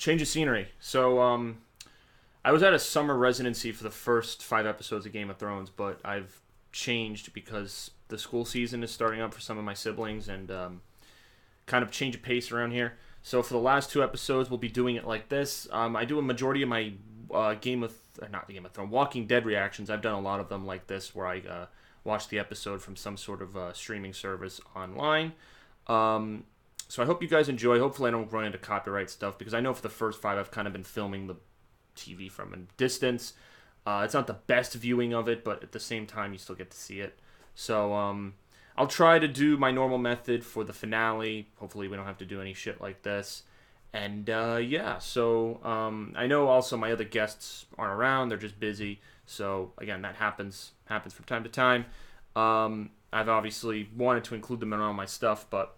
change of scenery. So, I was at a summer residency for the first 5 episodes of Game of Thrones, but I've changed because the school season is starting up for some of my siblings, and kind of change of pace around here. So for the last 2 episodes, we'll be doing it like this. I do a majority of my not Game of Thrones, Walking Dead reactions. I've done a lot of them like this, where I watch the episode from some sort of streaming service online. So I hope you guys enjoy. Hopefully I don't run into copyright stuff, because I know for the first 5 I've kind of been filming the TV from a distance. It's not the best viewing of it, but at the same time you still get to see it. So I'll try to do my normal method for the finale. Hopefully we don't have to do any shit like this. And yeah, so I know also my other guests aren't around. They're just busy. So again, that happens from time to time. I've obviously wanted to include them in all my stuff, but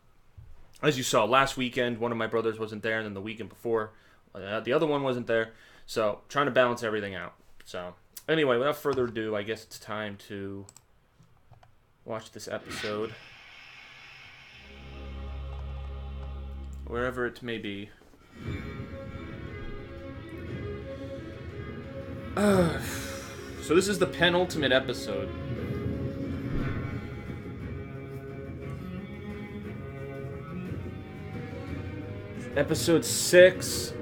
as you saw last weekend, one of my brothers wasn't there, and then the weekend before, the other one wasn't there. So trying to balance everything out. So anyway, without further ado, I guess it's time to watch this episode, wherever it may be. So this is the penultimate episode. Episode 6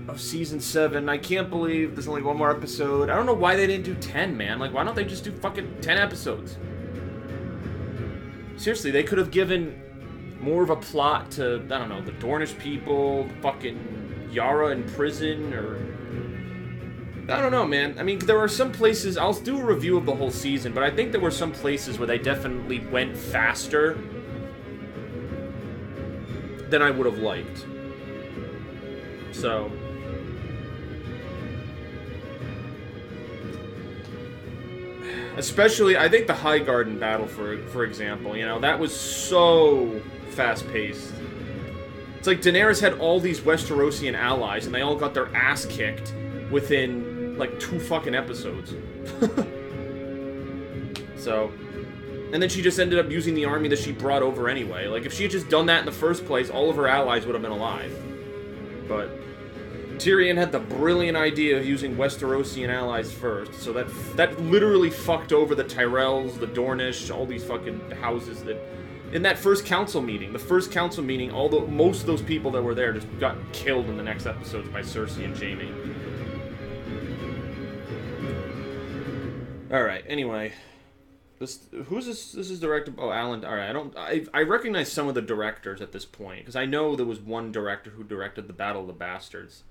of Season 7. I can't believe there's only one more episode. I don't know why they didn't do 10, man. Like, why don't they just do fucking 10 episodes? Seriously, they could have given more of a plot to, I don't know, the Dornish people, fucking Yara in prison, or... I don't know, man. I mean, there are some places... I'll do a review of the whole season, but I think there were some places where they definitely went faster than I would have liked. So... especially, I think the High Garden battle, for example, you know, that was so fast-paced. It's like Daenerys had all these Westerosian allies, and they all got their ass kicked within, like, 2 fucking episodes. So, and then she just ended up using the army that she brought over anyway. Like, if she had just done that in the first place, all of her allies would have been alive. But Tyrion had the brilliant idea of using Westerosian allies first, so that literally fucked over the Tyrells, the Dornish, all these fucking houses that... In that first council meeting, most of those people that were there just got killed in the next episodes by Cersei and Jaime. Alright, anyway. Who's this? This is directed... Oh, Alan... Alright, I recognize some of the directors at this point, because I know there was one director who directed the Battle of the Bastards.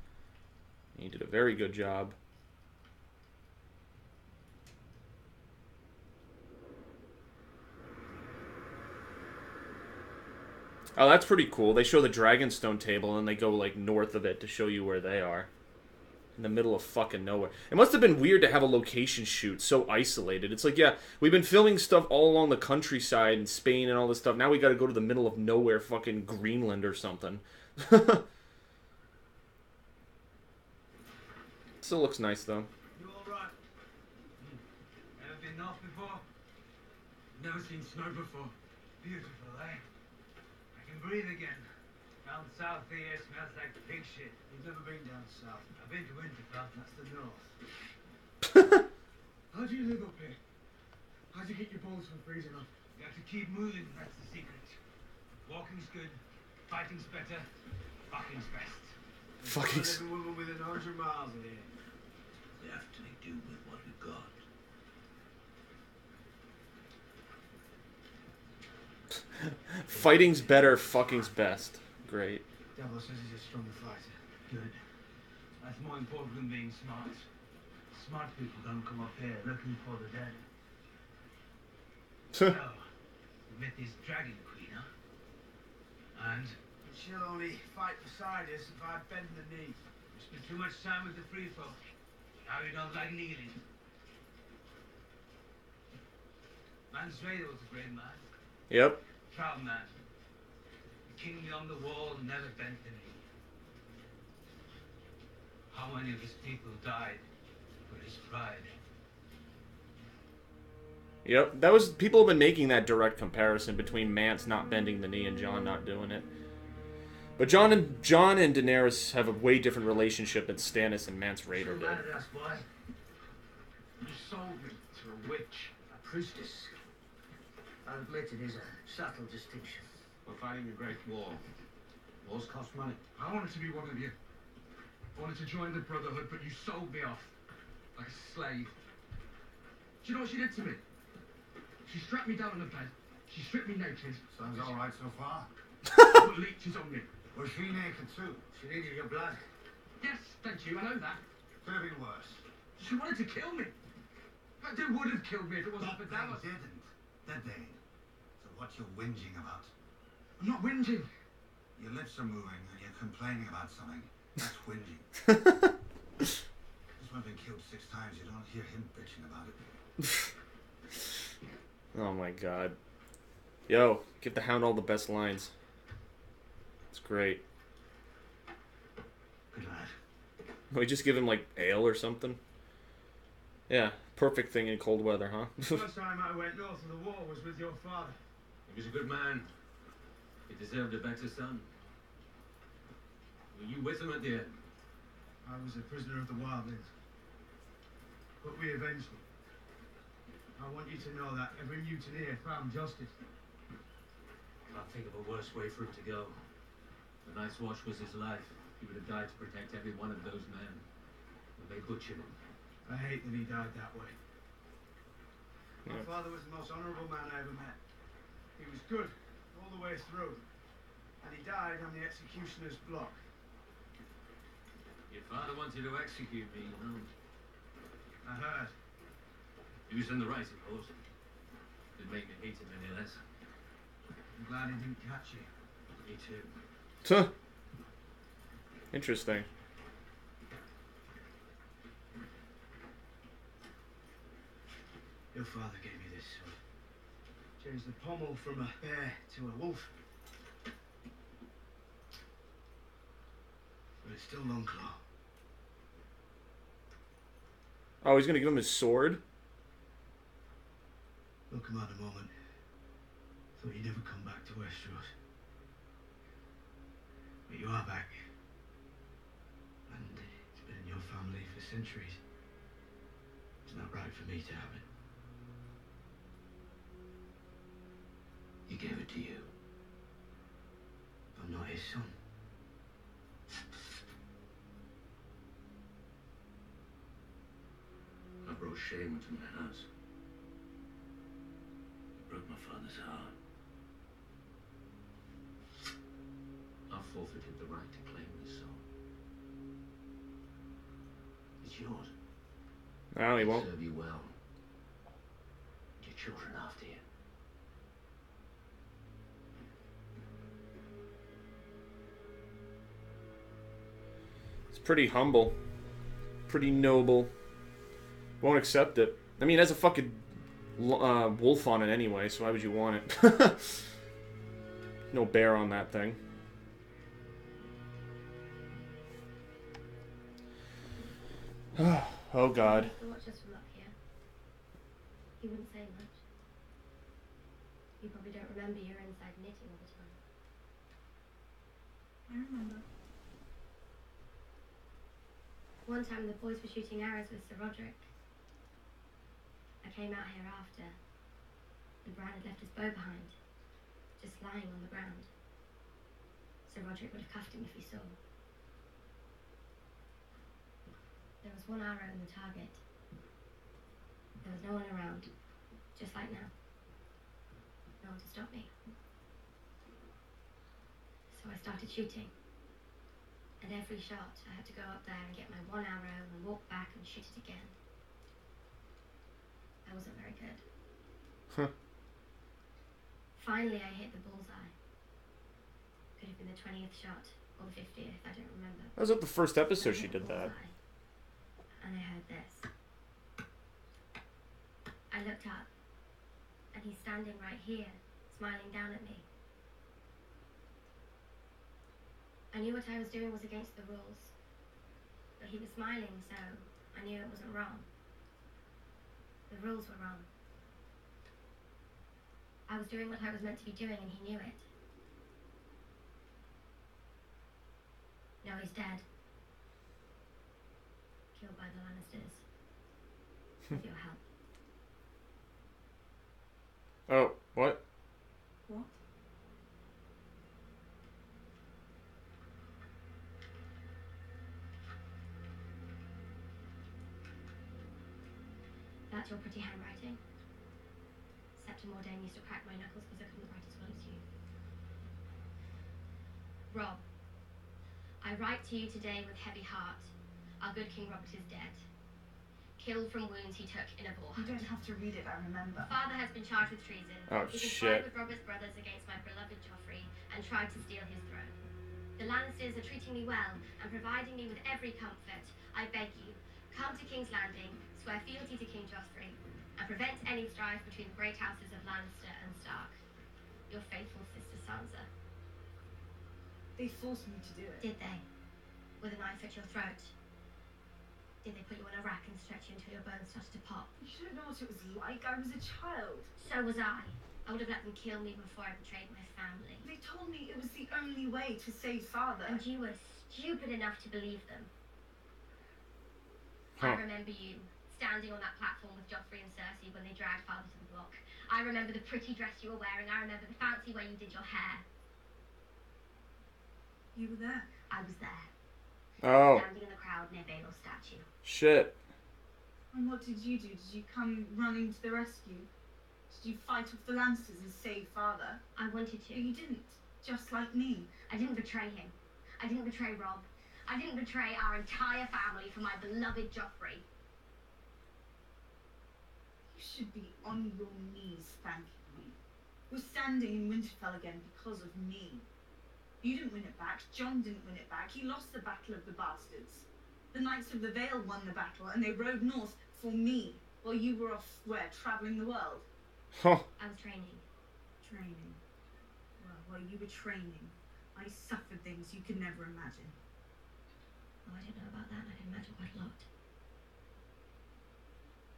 He did a very good job. Oh, that's pretty cool. They show the Dragonstone table, and they go, like, north of it to show you where they are. In the middle of fucking nowhere. It must have been weird to have a location shoot so isolated. It's like, yeah, we've been filming stuff all along the countryside in Spain and all this stuff. Now we gotta go to the middle of nowhere, fucking Greenland or something. Still looks nice, though. You alright? Ever been north before? Never seen snow before. Beautiful, eh? I can breathe again. Down south here smells like pig shit. You've never been down south. I've been to Winterfell, that's the north. How do you live up here? How do you get your bones from freezing off? You have to keep moving, that's the secret. Walking's good, fighting's better, fucking's best. Fucking's... Living woman within 100 miles of here. We have to make do with what we've got. Fighting's better, fucking's best. Great. Devil says he's a stronger fighter. Good. That's more important than being smart. Smart people don't come up here looking for the dead. So, we met this dragon queen, huh? And? She'll only fight beside us if I bend the knee. You spend too much time with the free folk. Now you don't like kneeling. Mansraider was a great man. Yep. Proud man. The king beyond the wall never bent the knee. How many of his people died for his pride? Yep. That was... People have been making that direct comparison between Mance not bending the knee and Jon not doing it. But Jon and Daenerys have a way different relationship than Stannis and Mance Rayder did. That's why. You sold me to a witch. A priestess. I admit it is a subtle distinction. We're fighting a great war. Wars cost money. I wanted to be one of you. I wanted to join the Brotherhood, but you sold me off. Like a slave. Do you know what she did to me? She strapped me down on the bed. She stripped me naked. Sounds all right so far. Put leeches on me. Was she naked too? She needed your blood. Yes, thank you, I know that. Could have been worse. She wanted to kill me. But they would have killed me if it wasn't for They Davos. didn't, did they? So what you whinging about? I'm not whinging. Your lips are moving and you're complaining about something. That's whinging. This one's been killed 6 times. You don't hear him bitching about it. Oh my god. Yo, give the Hound all the best lines. It's great. Good lad. We just give him like ale or something. Yeah, perfect thing in cold weather, huh? First time I went north of the war was with your father. He was a good man. He deserved a better son. Were you with him at the end? I was a prisoner of the wildlings. But we avenged them. I want you to know that every mutineer found justice. Can't think of a worse way for him to go. The Night's Watch was his life. He would have died to protect every one of those men. But they butchered him. I hate that he died that way. Yeah. My father was the most honourable man I ever met. He was good all the way through. And he died on the executioner's block. Your father wanted to execute me, you know. I heard. He was in the right, of course. Didn't make me hate him any less. I'm glad he didn't catch you. Me too. Huh. Interesting. Your father gave me this sword. Changed the pommel from a bear to a wolf. But it's still Longclaw. Oh, he's gonna give him his sword? We'll come out a moment. Thought you'd never come back to Westeros. But you are back. And it's been in your family for centuries. It's not right for me to have it. He gave it to you. I'm not his son. I brought shame into my house. I broke my father's heart. I forfeited the right to claim this soul. It's yours. No, he won't. Serve you well. Your children after you. It's pretty humble. Pretty noble. Won't accept it. I mean, it has a fucking wolf on it anyway, so why would you want it? No bear on that thing. Oh god. To watch us from up here. He wouldn't say much. You probably don't remember you were inside knitting all the time. I remember. One time the boys were shooting arrows with Sir Roderick. I came out here after, and Bran had left his bow behind, just lying on the ground. Sir Roderick would have cuffed him if he saw. There was one arrow in the target. There was no one around, just like now. No one to stop me. So I started shooting. And every shot, I had to go up there and get my one arrow and walk back and shoot it again. I wasn't very good. Huh. Finally, I hit the bullseye. Could have been the 20th shot, or the 50th, I don't remember. That was at the first episode I she hit the did that. bullseye, and I heard this. I looked up, and he's standing right here, smiling down at me. I knew what I was doing was against the rules, but he was smiling, so I knew it wasn't wrong. The rules were wrong. I was doing what I was meant to be doing, and he knew it. Now he's dead. Killed by the Lannisters. With your help. Oh, what? What? That's your pretty handwriting. Septim Mordain used to crack my knuckles because I couldn't write as well as you. Rob, I write to you today with heavy heart. Our good King Robert is dead. Killed from wounds he took in a boar. You don't have to read it, I remember. Father has been charged with treason. Oh, He shit. conspired with Robert's brothers against my beloved Joffrey and tried to steal his throne. The Lannisters are treating me well and providing me with every comfort. I beg you, come to King's Landing, swear fealty to King Joffrey, and prevent any strife between the great houses of Lannister and Stark. Your faithful sister Sansa. They forced me to do it. Did they? With a knife at your throat? Did they put you on a rack and stretch you until your bones started to pop? You don't know what it was like. I was a child. So was I. I would have let them kill me before I betrayed my family. They told me it was the only way to save Father. And you were stupid enough to believe them. Huh. I remember you standing on that platform with Joffrey and Cersei when they dragged Father to the block. I remember the pretty dress you were wearing. I remember the fancy way you did your hair. You were there. I was there, Oh, standing in the crowd near Baelor's statue. shit. And what did you do? Did you come running to the rescue? Did you fight off the Lancers and save Father? I wanted No, to. you didn't. Just like me. I didn't betray him. I didn't betray Rob. I didn't betray our entire family for my beloved Joffrey. You should be on your knees thanking me. We're standing in Winterfell again because of me. You didn't win it back. Jon didn't win it back. He lost the Battle of the Bastards. The Knights of the Vale won the battle, and they rode north for me, while you were off, where, travelling the world? Huh. I was training. Training. Well, while you were training, I suffered things you could never imagine. Oh, I don't know about that. I can imagine quite a lot.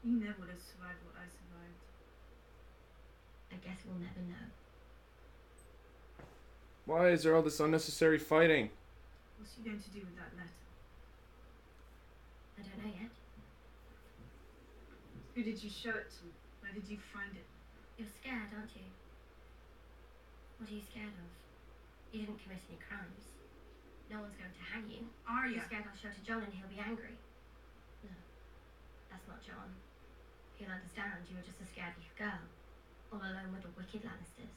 You never would have survived what I survived. I guess we'll never know. Why is there all this unnecessary fighting? What's you going to do with that letter? I don't know yet. Who did you show it to? Where did you find it? You're scared, aren't you? What are you scared of? You didn't commit any crimes. No one's going to hang you. Are You're scared I'll show it to Jon and he'll be angry. No, that's not Jon. He'll understand you were just a scared little girl, all alone with the wicked Lannisters.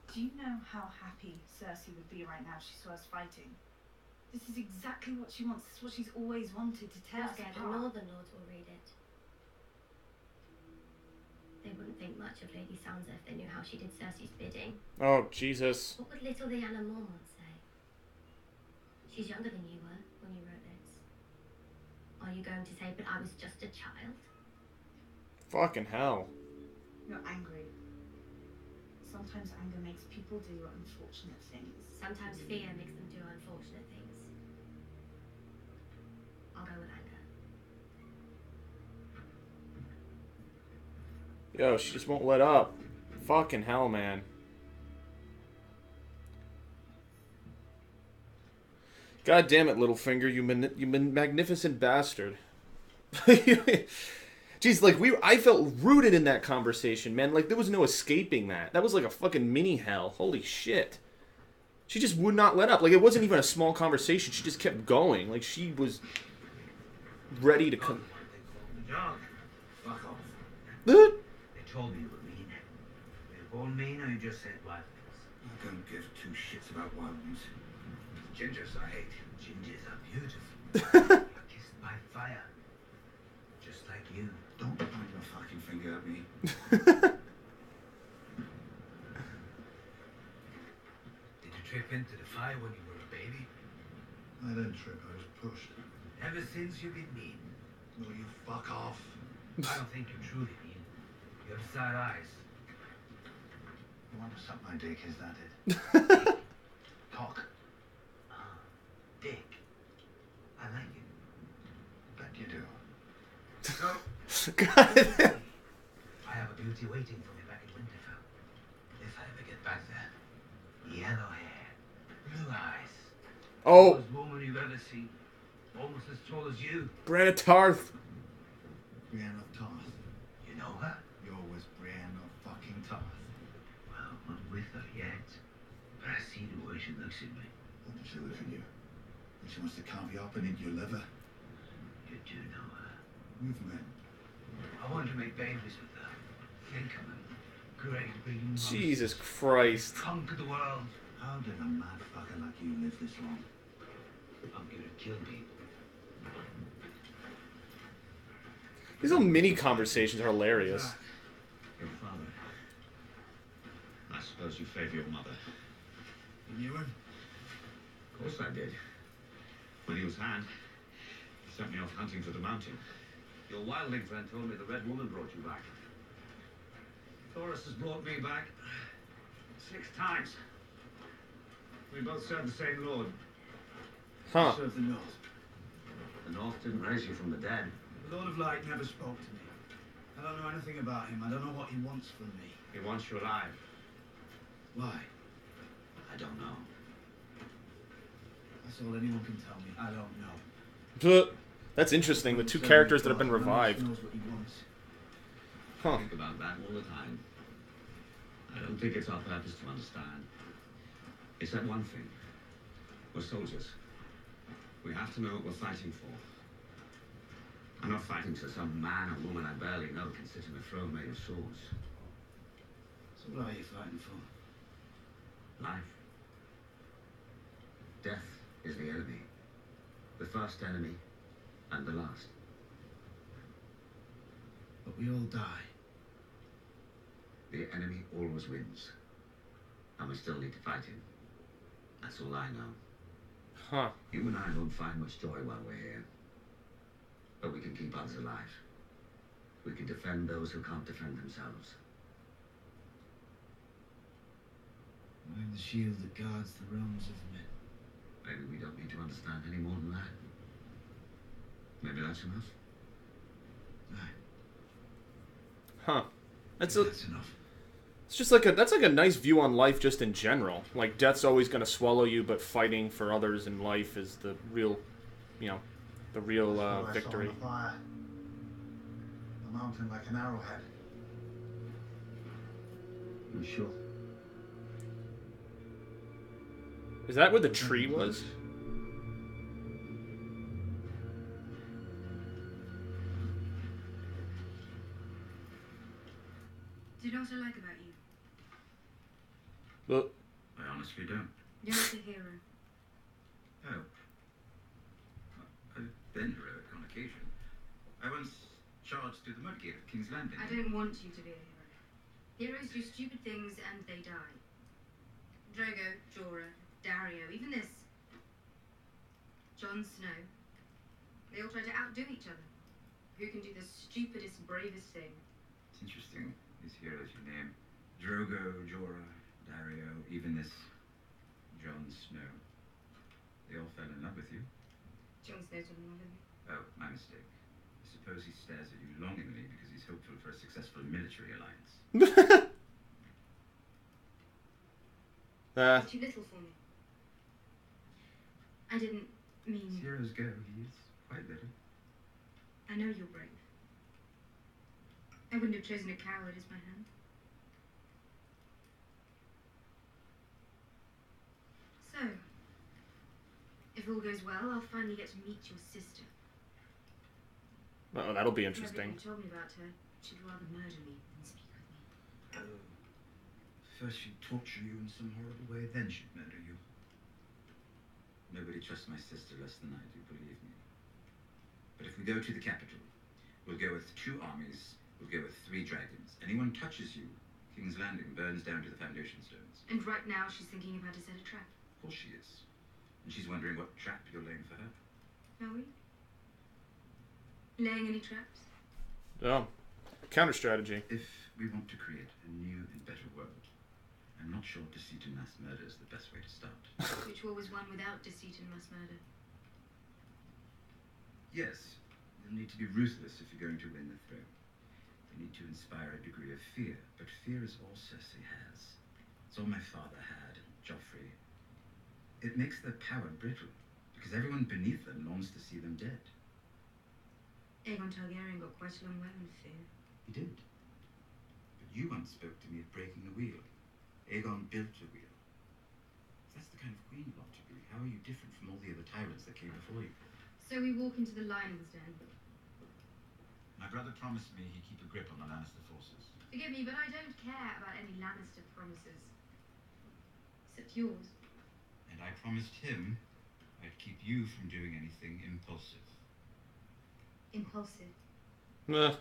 Do you know how happy Cersei would be right now if she saw us fighting? This is exactly what she wants. This is what she's always wanted, to tear You're us scared the apart. Northern Lords will read it. They wouldn't think much of Lady Sansa if they knew how she did Cersei's bidding. Oh, Jesus. What would little Lyanna Mormont say? She's younger than you were when you wrote this. Are you going to say, but I was just a child? Fucking hell. You're angry. Sometimes anger makes people do unfortunate things. Sometimes fear makes them do unfortunate things. I'll go with anger. Yo, she just won't let up. Fucking hell, man. God damn it, Littlefinger, you magnificent bastard. Jeez, like I felt rooted in that conversation, man. Like there was no escaping that. That was like a fucking mini hell. Holy shit. She just would not let up. Like it wasn't even a small conversation. She just kept going. Like she was ready to come. Jon, fuck off. Uh, They told me you were mean. You're all mean, or you just said wild things? I don't give two shits about wildlings. Gingers I hate. Gingers are beautiful. Are kissed by fire. Just like you. Don't point your fucking finger at me. Did you trip into the fire when you were a baby? I didn't trip, I was pushed. Ever since you've been mean. Will you fuck off? I don't think you're truly mean. You have sad eyes. You want to suck my dick, is that it? Talk. Dick. I like it. Bet you do. So, God. I have a beauty waiting for me back in Winterfell. If I ever get back there. Yellow hair. Blue eyes. Oh, Most woman you've ever seen. Almost as tall as you. Brienne of Tarth. Brienne of Tarth. You know her? You're always Brienne of fucking Tarth. Well, I'm not with her yet. But I see the way she looks at me. What does she look at you? And she wants to carve you up and eat your liver. You do know her. Movement. I want to make babies with her. Think of them. Great big monsters. Jesus Christ. Conquer the world. How did a mad fucker like you live this long? I'm gonna kill people. These little mini conversations are hilarious. Your father. I suppose you favor your mother. You knew him? Of course I did. When he was hand, he sent me off hunting for the mountain. Your wildling friend told me the Red Woman brought you back. Taurus has brought me back 6 times. We both serve the same lord. Huh. Serve the North. The North didn't raise you from the dead. The Lord of Light never spoke to me. I don't know anything about him. I don't know what he wants from me. He wants you alive. Why? I don't know. That's all anyone can tell me. I don't know. That's interesting. The two characters that have been revived. Knows what he wants. Huh. I think about that all the time. I don't think it's our purpose to understand. It's that one thing. We're soldiers. We have to know what we're fighting for. I'm not fighting so some man or woman I barely know can sit in a throne made of swords. So what are you fighting for? Life. Death is the enemy. The first enemy and the last. But we all die. The enemy always wins. And we still need to fight him. That's all I know. Huh. You and I won't find much joy while we're here. But we can keep others alive. We can defend those who can't defend themselves. I'm the shield that guards the realms of men. Maybe we don't need to understand any more than that. Maybe that's enough. Aye, Huh. That's enough. it's just like that's like a nice view on life just in general. Like death's always going to swallow you, but fighting for others in life is the real, the real victory. Fire. A mountain like an arrowhead. You sure? Is that where the tree was? Do you know what I like about you? Well, I honestly don't. You're not a hero. Oh. I've been heroic on occasion. I once charged through the mudgate of King's Landing. I don't want you to be a hero. Heroes do stupid things and they die. Drogo, Jorah, Dario, even this. Jon Snow. They all try to outdo each other. Who can do the stupidest, bravest thing? It's interesting, these heroes you name. Drogo, Jorah, Dario, even this Jon Snow. They all fell in love with you. Jon Snow's in love with me. Oh, my mistake. I suppose he stares at you longingly because he's hopeful for a successful military alliance. You're too little for me. I didn't mean... As heroes go, he is quite little. I know you're brave. I wouldn't have chosen a coward as my hand. So, if all goes well, I'll finally get to meet your sister. oh, that'll be From interesting. everything you told me about her, she'd rather murder me than speak with me. Oh. First she'd torture you in some horrible way, then she'd murder you. Nobody trusts my sister less than I do, believe me. But if we go to the capital, we'll go with 2 armies, we'll go with 3 dragons. Anyone touches you, King's Landing burns down to the foundation stones. And right now she's thinking of how to set a trap. Of course she is. And she's wondering what trap you're laying for her. Are we? Laying any traps? Oh, counter strategy. If we want to create a new and better world, I'm not sure deceit and mass murder is the best way to start. Which war was won without deceit and mass murder? Yes, you'll need to be ruthless if you're going to win the throne. You need to inspire a degree of fear, but fear is all Cersei has. It's all my father had, and Joffrey. It makes their power brittle, Because everyone beneath them longs to see them dead. Aegon Targaryen got quite a long way on fear. He did. But you once spoke to me of breaking the wheel. Aegon built a wheel. If that's the kind of queen you want to be, how are you different from all the other tyrants that came before you? So we walk into the lion's den. My brother promised me he'd keep a grip on the Lannister forces. Forgive me, but I don't care about any Lannister promises. Except yours. And I promised him I'd keep you from doing anything impulsive. Impulsive. Meh.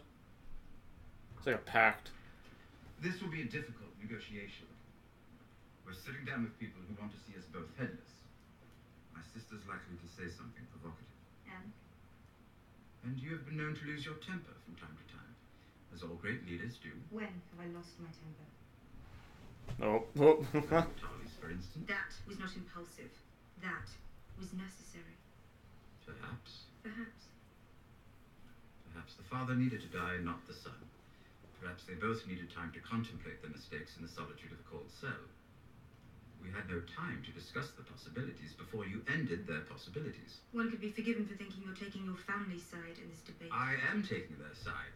It's like a pact. This will be a difficult negotiation. We're sitting down with people who want to see us both headless. My sister's likely to say something provocative. And you have been known to lose your temper from time to time, as all great leaders do. When have I lost my temper? Oh. Tarlys, for instance. That was not impulsive. That was necessary. Perhaps. Perhaps. Perhaps the father needed to die, not the son. Perhaps they both needed time to contemplate their mistakes in the solitude of a cold cell. We had no time to discuss the possibilities before you ended their possibilities. One could be forgiven for thinking you're taking your family's side in this debate. I am taking their side.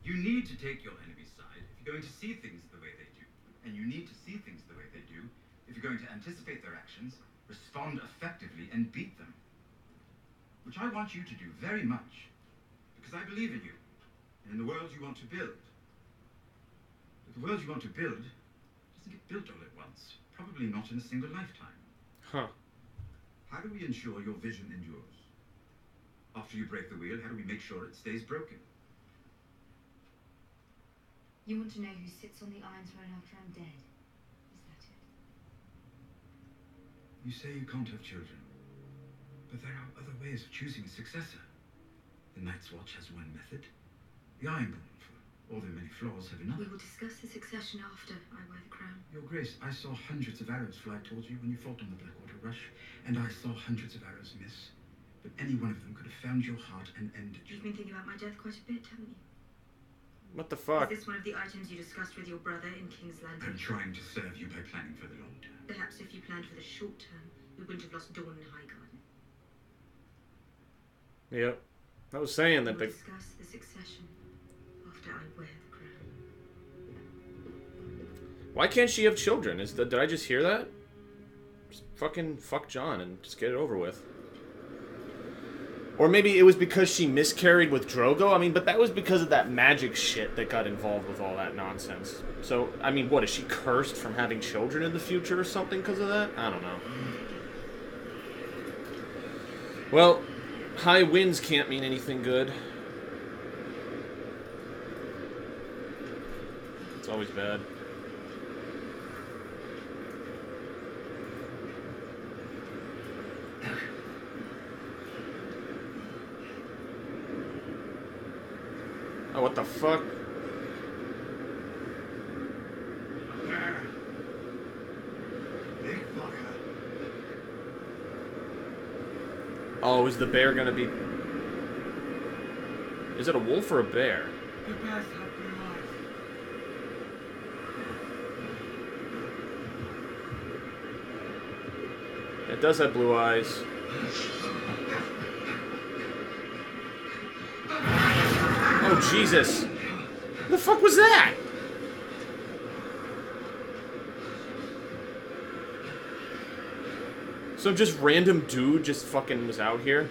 You need to take your enemy's side if you're going to see things the way they do. And you need to see things the way they do if you're going to anticipate their actions, respond effectively, and beat them. Which I want you to do very much, because I believe in you, and in the world you want to build. But the world you want to build doesn't get built all at once. Probably not in a single lifetime. Huh. How do we ensure your vision endures? After you break the wheel, how do we make sure it stays broken? You want to know who sits on the Iron Throne after I'm dead? Is that it? You say you can't have children, but there are other ways of choosing a successor. The Night's Watch has one method. The Ironborn, for all their many flaws, have another. We will discuss the succession after I wear the crown. Your Grace, I saw hundreds of arrows fly towards you when you fought on the Blackwater Rush, and I saw hundreds of arrows miss. But any one of them could have found your heart and ended you. You've been thinking about my death quite a bit, haven't you? What the fuck? Is this one of the items you discussed with your brother in King's Landing? I'm trying to serve you by planning for the long term. Perhaps if you planned for the short term, we wouldn't have lost Dawn and Highgarden. Yep. I was saying that We'll the... discuss the succession after I wear the crown. Why can't she have children? Did I just hear that? Just fucking fuck Jon and just get it over with. Or maybe it was because she miscarried with Drogo? I mean, but that was because of that magic shit that got involved with all that nonsense. So, I mean, what, is she cursed from having children in the future or something because of that? I don't know. Well, high winds can't mean anything good. It's always bad. Oh, what the fuck? Big fucker. Oh, is the bear gonna be... Is it a wolf or a bear? The bears have blue eyes. It does have blue eyes. Oh, Jesus. What the fuck was that? Some just random dude just fucking was out here?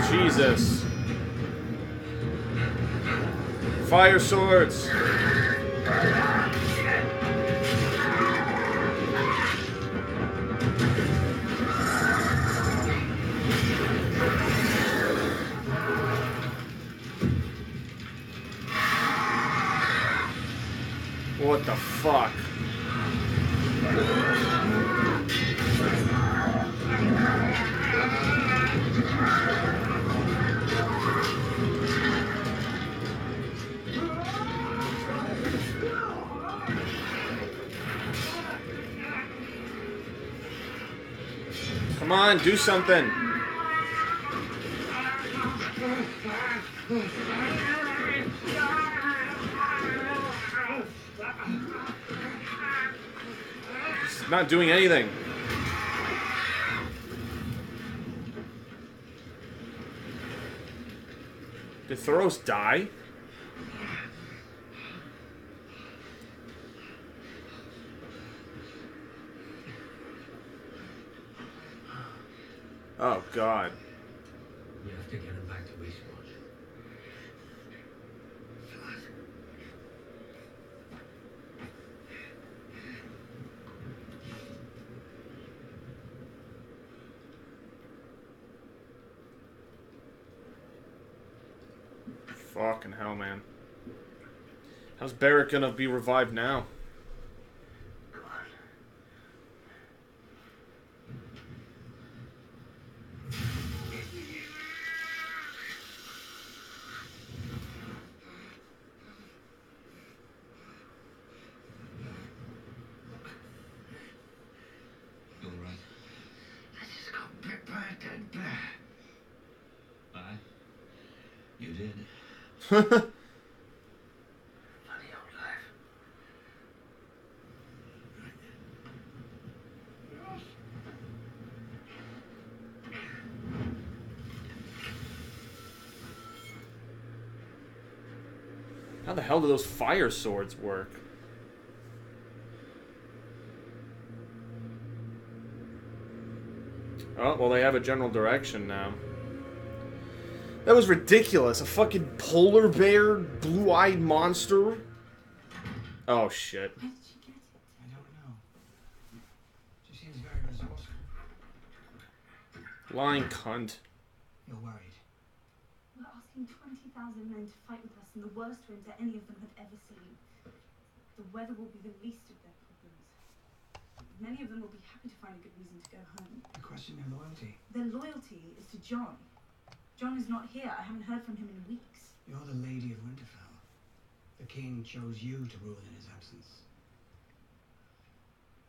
Jesus. Fire swords. What the fuck? Come on, do something. It's not doing anything. Did Thoros die? Oh, God. We have to get him back to Eastwatch. Fucking hell, man. How's Barrett gonna be revived now? You all right? I just got bit by a dead bear. Aye. You did. Funny old life. How the hell do those fire swords work? Oh, well, they have a general direction now. That was ridiculous. A fucking polar bear, blue-eyed monster. Oh, shit. Where did she get it? I don't know. She seems very resourceful. Lying cunt. You're worried. We're asking 20,000 men to fight with us in the worst winter any of them have ever seen. The weather will be the least of their problems. Many of them will be happy to find a good reason to go home. You question their loyalty. Their loyalty is to John. John is not here. I haven't heard from him in weeks. You're the Lady of Winterfell. The king chose you to rule in his absence.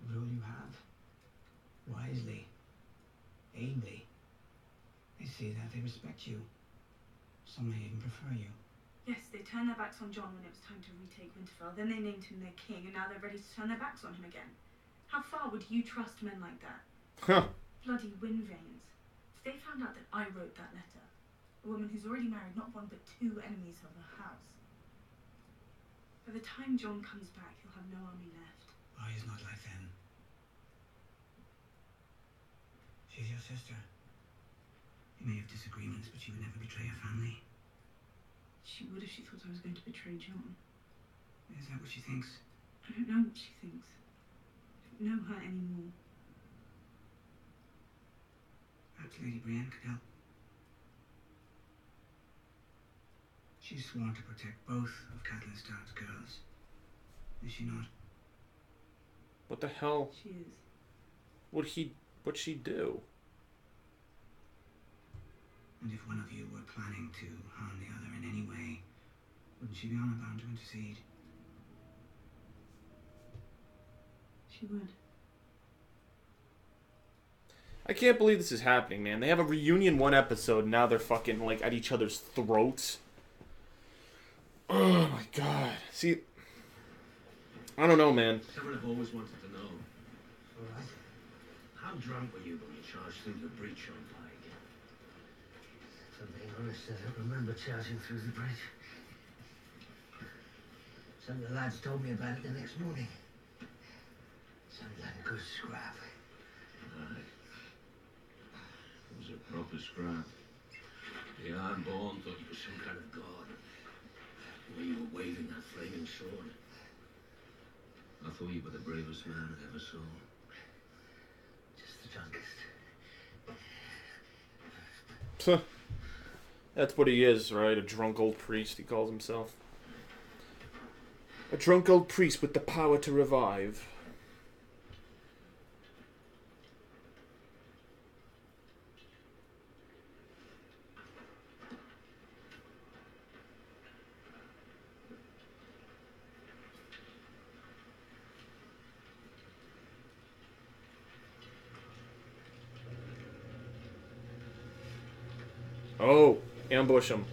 Rule you have. Wisely. Ably. They see that, they respect you. Some may even prefer you. Yes, they turned their backs on John when it was time to retake Winterfell. Then they named him their king, and now they're ready to turn their backs on him again. How far would you trust men like that? Huh. Bloody wind veins. If they found out that I wrote that letter, a woman who's already married not one but two enemies of her house. By the time John comes back, he'll have no army left. Why is not like then? She's your sister. You may have disagreements, but she would never betray her family. She would if she thought I was going to betray John. Is that what she thinks? I don't know what she thinks. I don't know her anymore. Perhaps Lady Brienne could help. She's sworn to protect both of Catelyn Stark's girls. Is she not? What the hell She is. what'd she do? And if one of you were planning to harm the other in any way, wouldn't she be honor bound to intercede? She would. I can't believe this is happening, man. They have a reunion one episode, and now they're fucking, like, at each other's throats. Oh, my God. See, I don't know, man. Someone I've always wanted to know. All right. How drunk were you when you charged through the breach on Pike? If I'm being honest, I don't remember charging through the bridge. Some of the lads told me about it the next morning. Sounded like a good scrap. Aye. It was a proper scrap. The Ironborn thought you were some kind of god. The way you were waving that flaming sword. I thought you were the bravest man I ever saw. Just the drunkest. Puh. That's what he is, right? A drunk old priest, he calls himself. A drunk old priest with the power to revive. Oh, ambush him.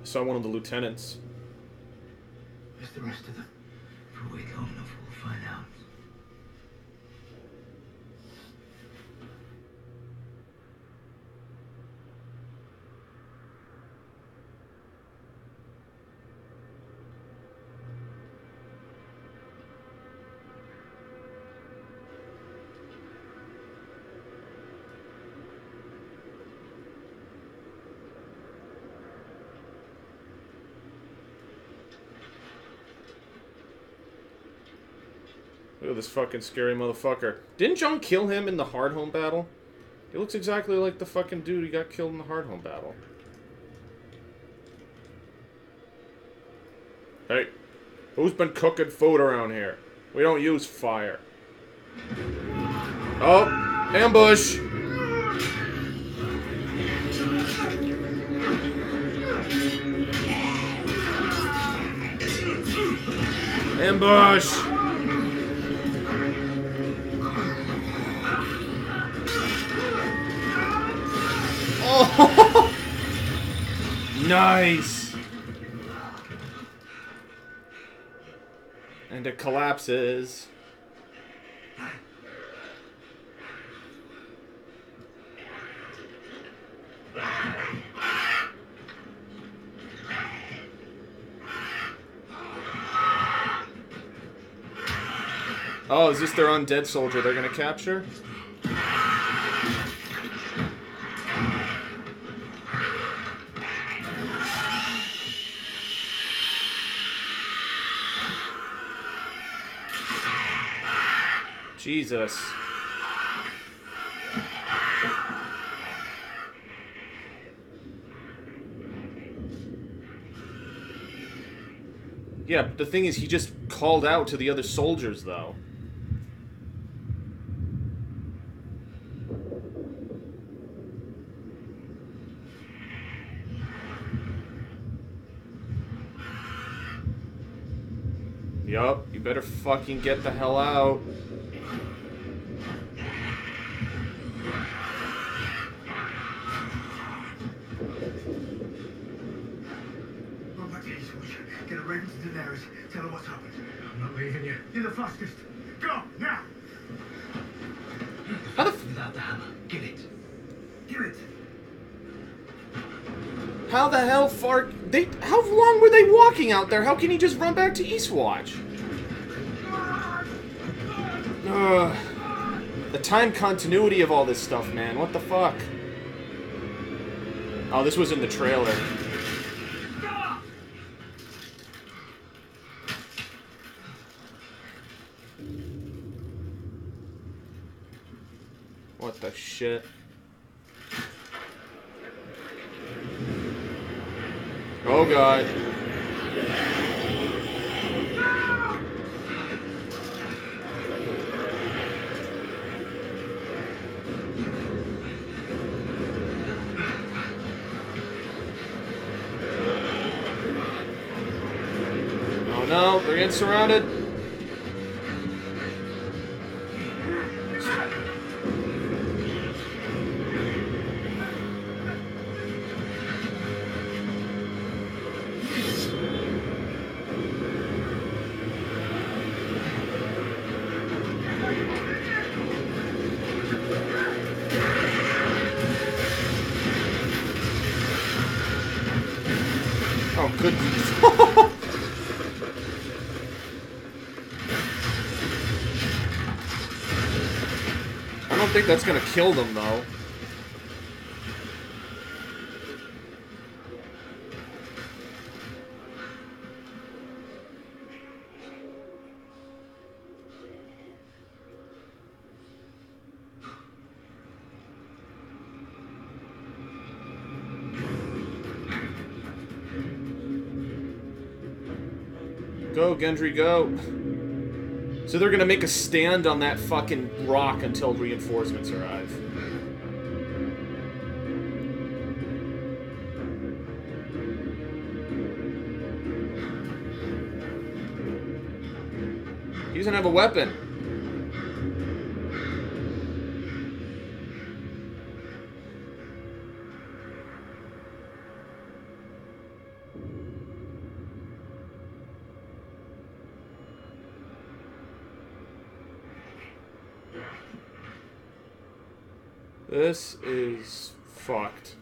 I saw one of the lieutenants. Where's the rest of them? If we wait long enough, we'll find out. Look at this fucking scary motherfucker. Didn't John kill him in the Hardhome battle? He looks exactly like the fucking dude who got killed in the Hardhome battle. Hey, who's been cooking food around here? We don't use fire. Oh, ambush! Ambush! Oh! Nice! And it collapses. Oh, is this their undead soldier they're gonna capture? Jesus. Yeah, but the thing is, he just called out to the other soldiers, though. Yup, you better fucking get the hell out. Run back to Eastwood. Get a raven to Daenerys. Tell her what's happened. I'm not leaving you. You're the fastest. Go, now! How the Without the hammer. Get it. Get it. How the hell far... How long were they walking out there? How can he just run back to Eastwatch? Ugh. The time continuity of all this stuff, man. What the fuck? Oh, this was in the trailer. What the shit? Oh god. Oh no, they're getting surrounded. Oh, good. I don't think that's gonna kill them, though. Go, Gendry, go. So they're gonna make a stand on that fucking rock until reinforcements arrive. He doesn't have a weapon. This is fucked.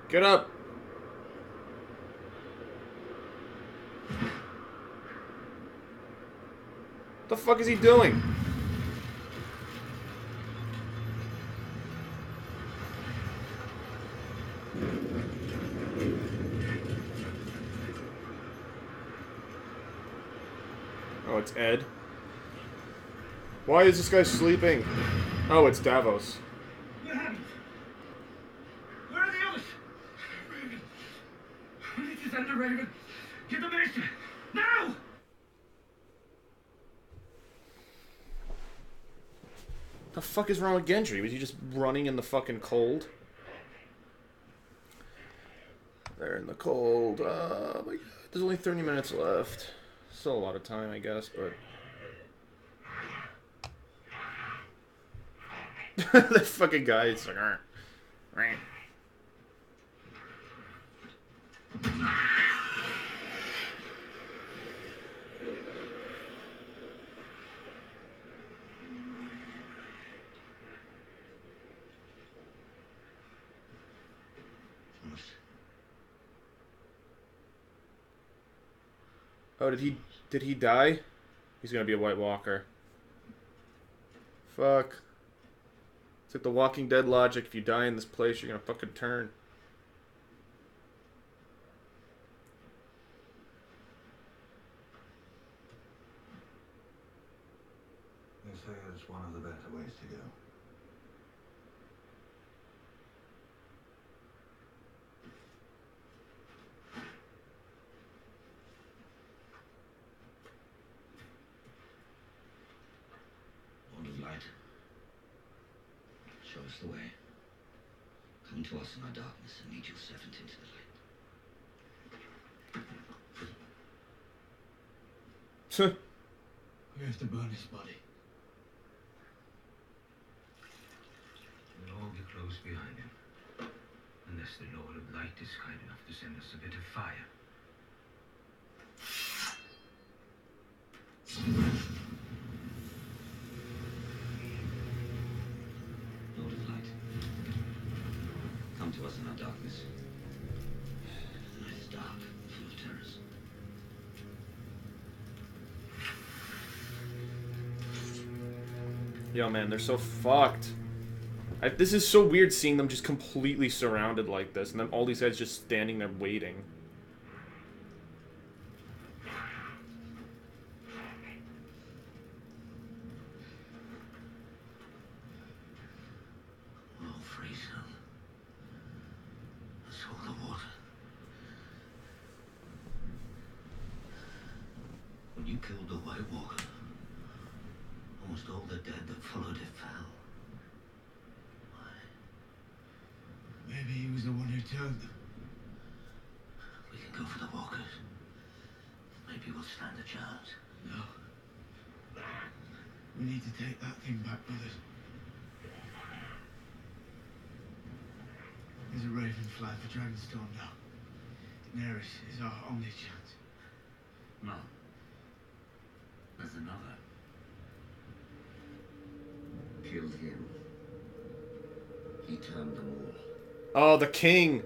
Get up! What the fuck is he doing? Oh, it's Ed. Why is this guy sleeping? Oh, it's Davos. What happened? Where are the others? Raven. We need to send a Raven. Get the minister. Now! The fuck is wrong with Gendry? Was he just running in the fucking cold? They're in the cold. My God. There's only 30 minutes left. Still a lot of time, I guess, but... That fucking guy is like... Right. Oh, did he die? He's gonna be a White Walker. Fuck. It's like the Walking Dead logic. If you die in this place, you're gonna fucking turn. They say it's one of the better ways to go. Lord of Light, show us the way. Come to us in our darkness and lead your servant into the light. We have to burn his body. We'll all be close behind him. Unless the Lord of Light is kind enough to send us a bit of fire. Lord of Light, come to us in our darkness. The night is dark, full of terrors. Yo, man, they're so fucked. This is so weird seeing them just completely surrounded like this, and then all these guys just standing there waiting. Oh, freeze him. Let's hold the water. When you killed the White Walker, almost all the dead that followed it fell. Why? Maybe he was the one who turned them. We can go for the walkers. Maybe we'll stand a chance. No. We need to take that thing back with us. There's a raven flying for Dragonstone now. Daenerys is our only chance. No. There's another. Killed him. He turned them all. Oh, the king!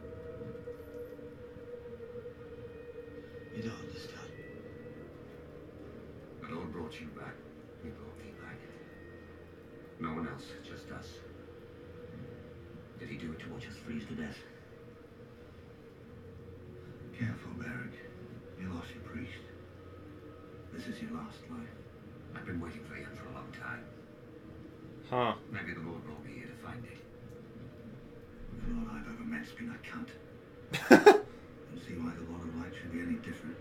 You don't understand. The Lord brought you back. He brought me back. No one else, just us. Did he do it to watch us freeze to death? Careful, Beric. You lost your priest. This is your last life. I've been waiting for him for a long time. Huh. Maybe the Lord brought me here to find it. For all I've ever met's been a cunt. Don't see why the Lord of Light should be any different.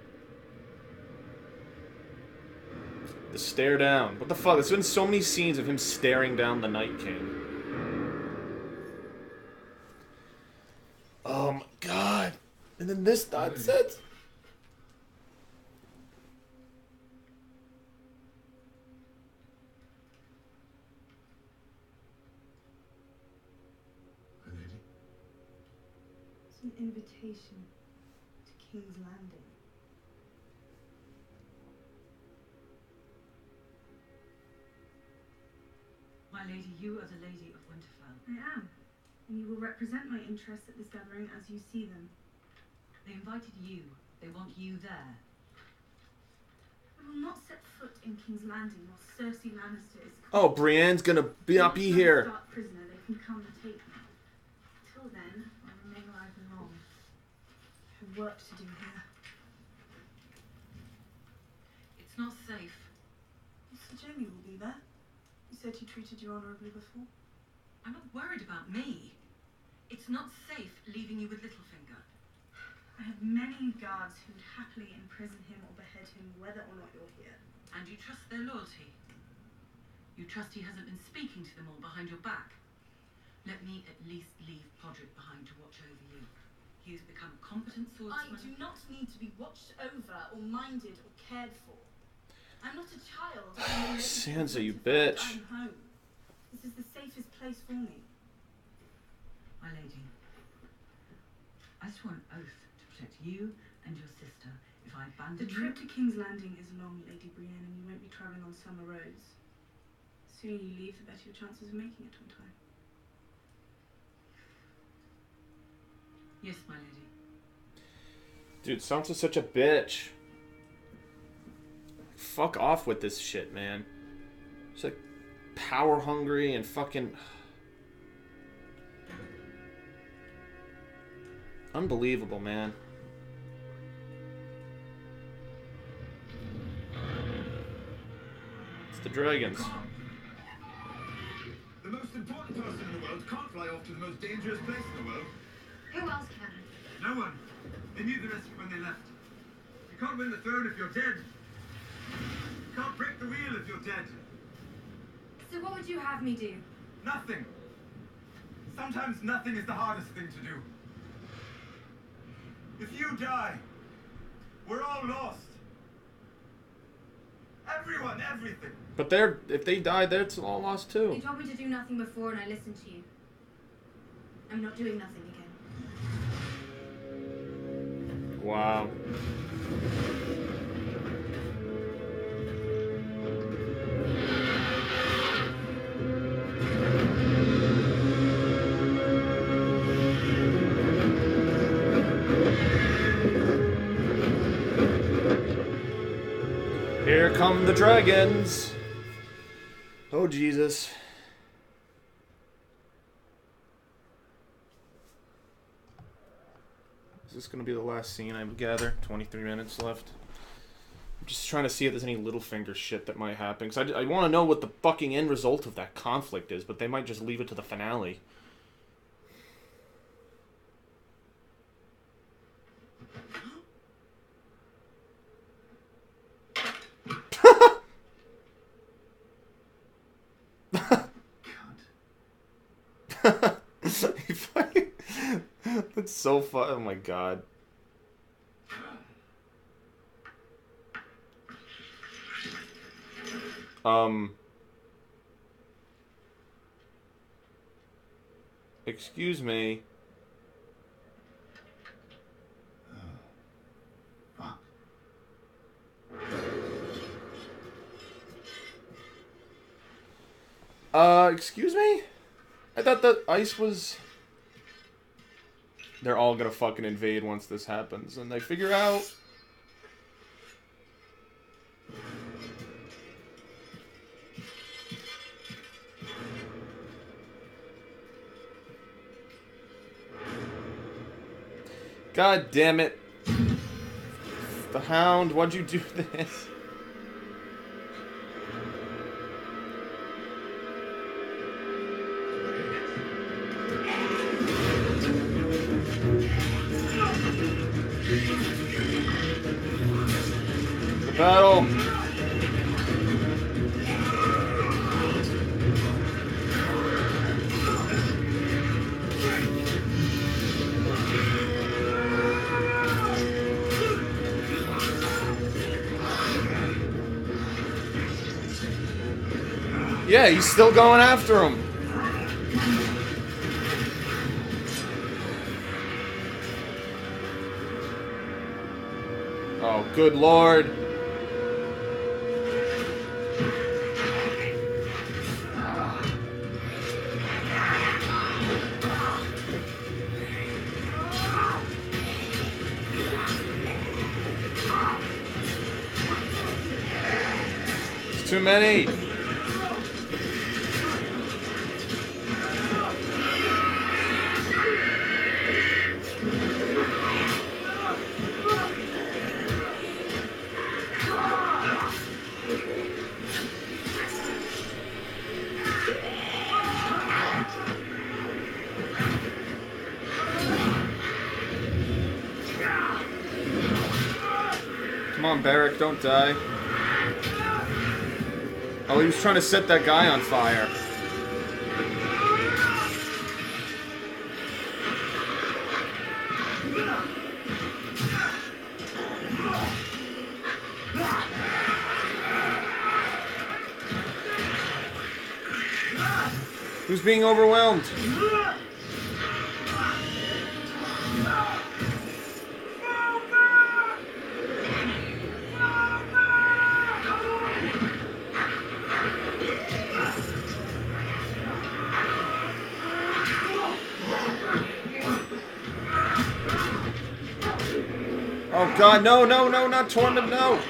The stare down. What the fuck? There's been so many scenes of him staring down the Night King. Oh my god. And then this nonsense. It's an invitation to King's Landing. My lady, you are the Lady of Winterfell. I am, and you will represent my interests at this gathering as you see them. They invited you. They want you there. I will not set foot in King's Landing while Cersei Lannister is. Oh, Brienne's gonna not be here. Stark prisoner, they can come and take me. Till then, I remain alive and long. I have work to do here. It's not safe. Sir Jamie will be there. You said he treated you honourably before. I'm not worried about me. It's not safe leaving you with Littlefinger. I have many guards who would happily imprison him or behead him whether or not you're here. And you trust their loyalty. You trust he hasn't been speaking to them all behind your back. Let me at least leave Podrick behind to watch over you. He has become a competent swordsman. I do not need to be watched over or minded or cared for. I'm not a child. Sansa, you bitch. I'm home. This is the safest place for me. My lady, I swore an oath to protect you and your sister if I abandoned The trip to King's Landing is long, Lady Brienne, and you won't be travelling on summer roads. The sooner you leave, the better your chances of making it on time. Yes, my lady. Dude, Sansa's such a bitch. Fuck off with this shit, man. She's like power hungry and fucking unbelievable, man. It's the dragons. The most important person in the world can't fly off to the most dangerous place in the world. Who else can? No one. They knew the risk when they left. You can't win the throne if you're dead. You can't break the wheel if you're dead. So what would you have me do? Nothing. Sometimes nothing is the hardest thing to do. If you die, we're all lost. Everyone, everything. But if they die, it's all lost too. You told me to do nothing before and I listened to you. I'm not doing nothing again. Wow. Here come the dragons. Oh, Jesus. Is this going to be the last scene, I gather? 23 minutes left. I'm just trying to see if there's any Littlefinger shit that might happen. Because I want to know what the fucking end result of that conflict is, but they might just leave it to the finale. That's so fun. Oh my god. Excuse me. Excuse me? I thought the ice was... They're all gonna fucking invade once this happens, and they figure out... God damn it. The Hound, why'd you do this? The battle. Yeah, he's still going after him. Good lord. It's too many. Come on, Barrick, don't die. Oh, he was trying to set that guy on fire. Who's being overwhelmed? Oh god, no, no, no, not Tormund, no!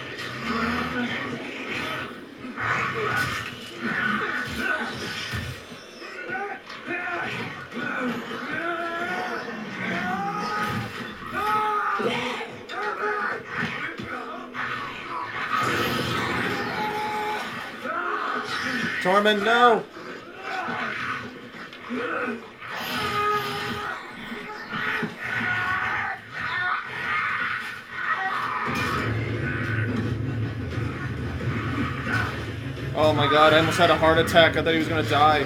Tormund, no! Oh my god, I almost had a heart attack. I thought he was gonna die.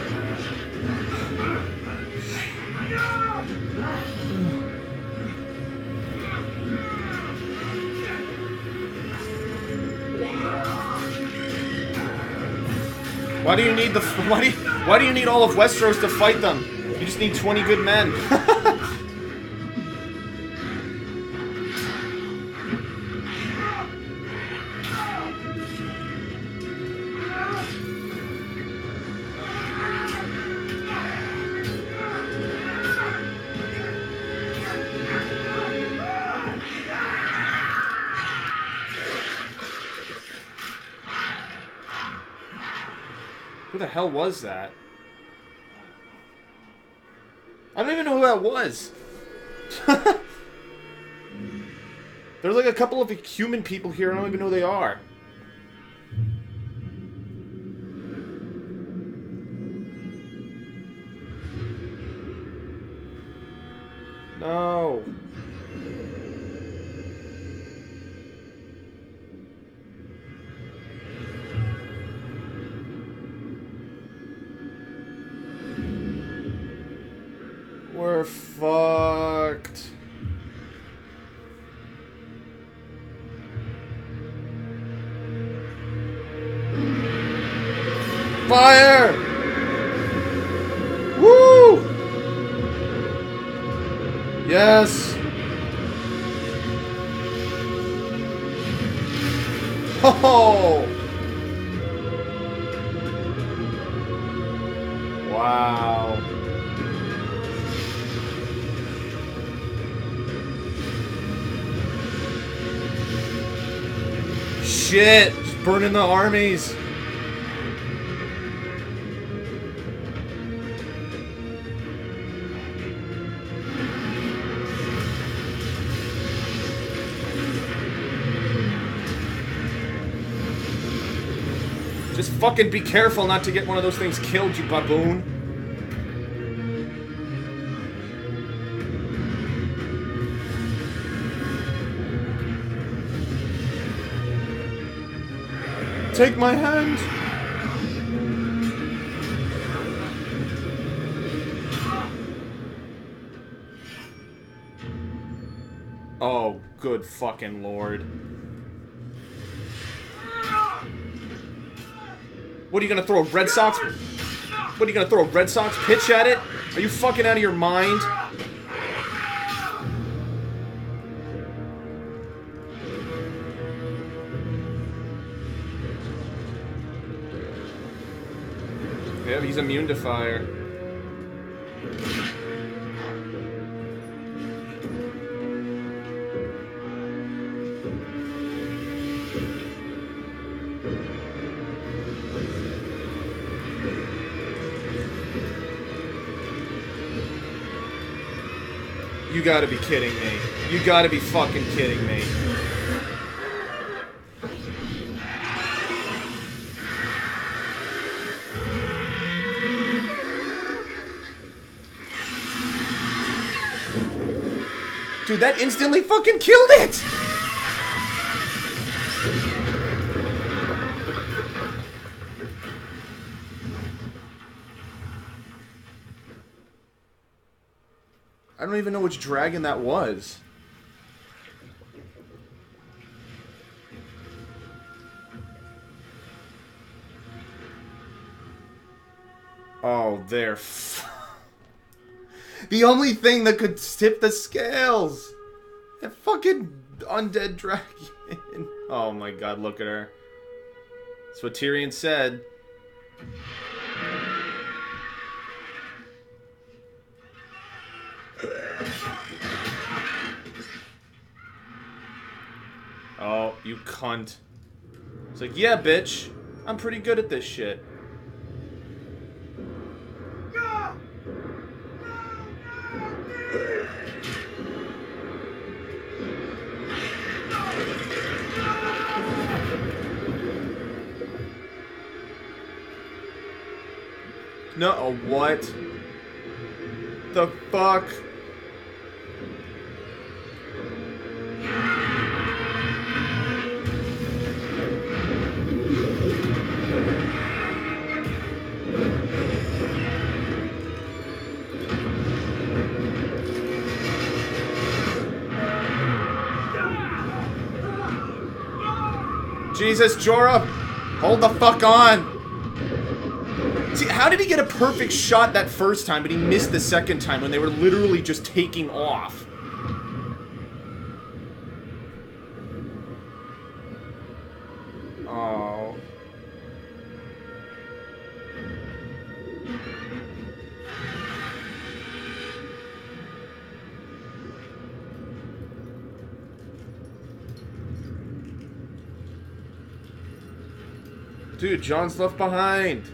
Why do you need the why do you need all of Westeros to fight them? You just need 20 good men. Who the hell was that? I don't even know who that was. There's like a couple of human people here. I don't even know who they are. No. We're fucked. Fire! Woo! Yes! Oh! Wow. Shit! Just burning the armies. Just fucking be careful not to get one of those things killed, you baboon. Take my hand! Oh, good fucking lord. What are you gonna throw a Red Sox? What are you gonna throw a Red Sox pitch at it? Are you fucking out of your mind? Yeah, he's immune to fire. You gotta be kidding me. You gotta be fucking kidding me. Dude, that instantly fucking killed it! I don't even know which dragon that was. Oh, they're... The only thing that could tip the scales! That fucking undead dragon. Oh my god, look at her. That's what Tyrion said. Oh, you cunt. It's like, yeah, bitch. I'm pretty good at this shit. No, what? The fuck? Jesus, Jorah! Hold the fuck on! See, how did he get a perfect shot that first time, but he missed the second time when they were literally just taking off? Oh. Dude, Jon's left behind.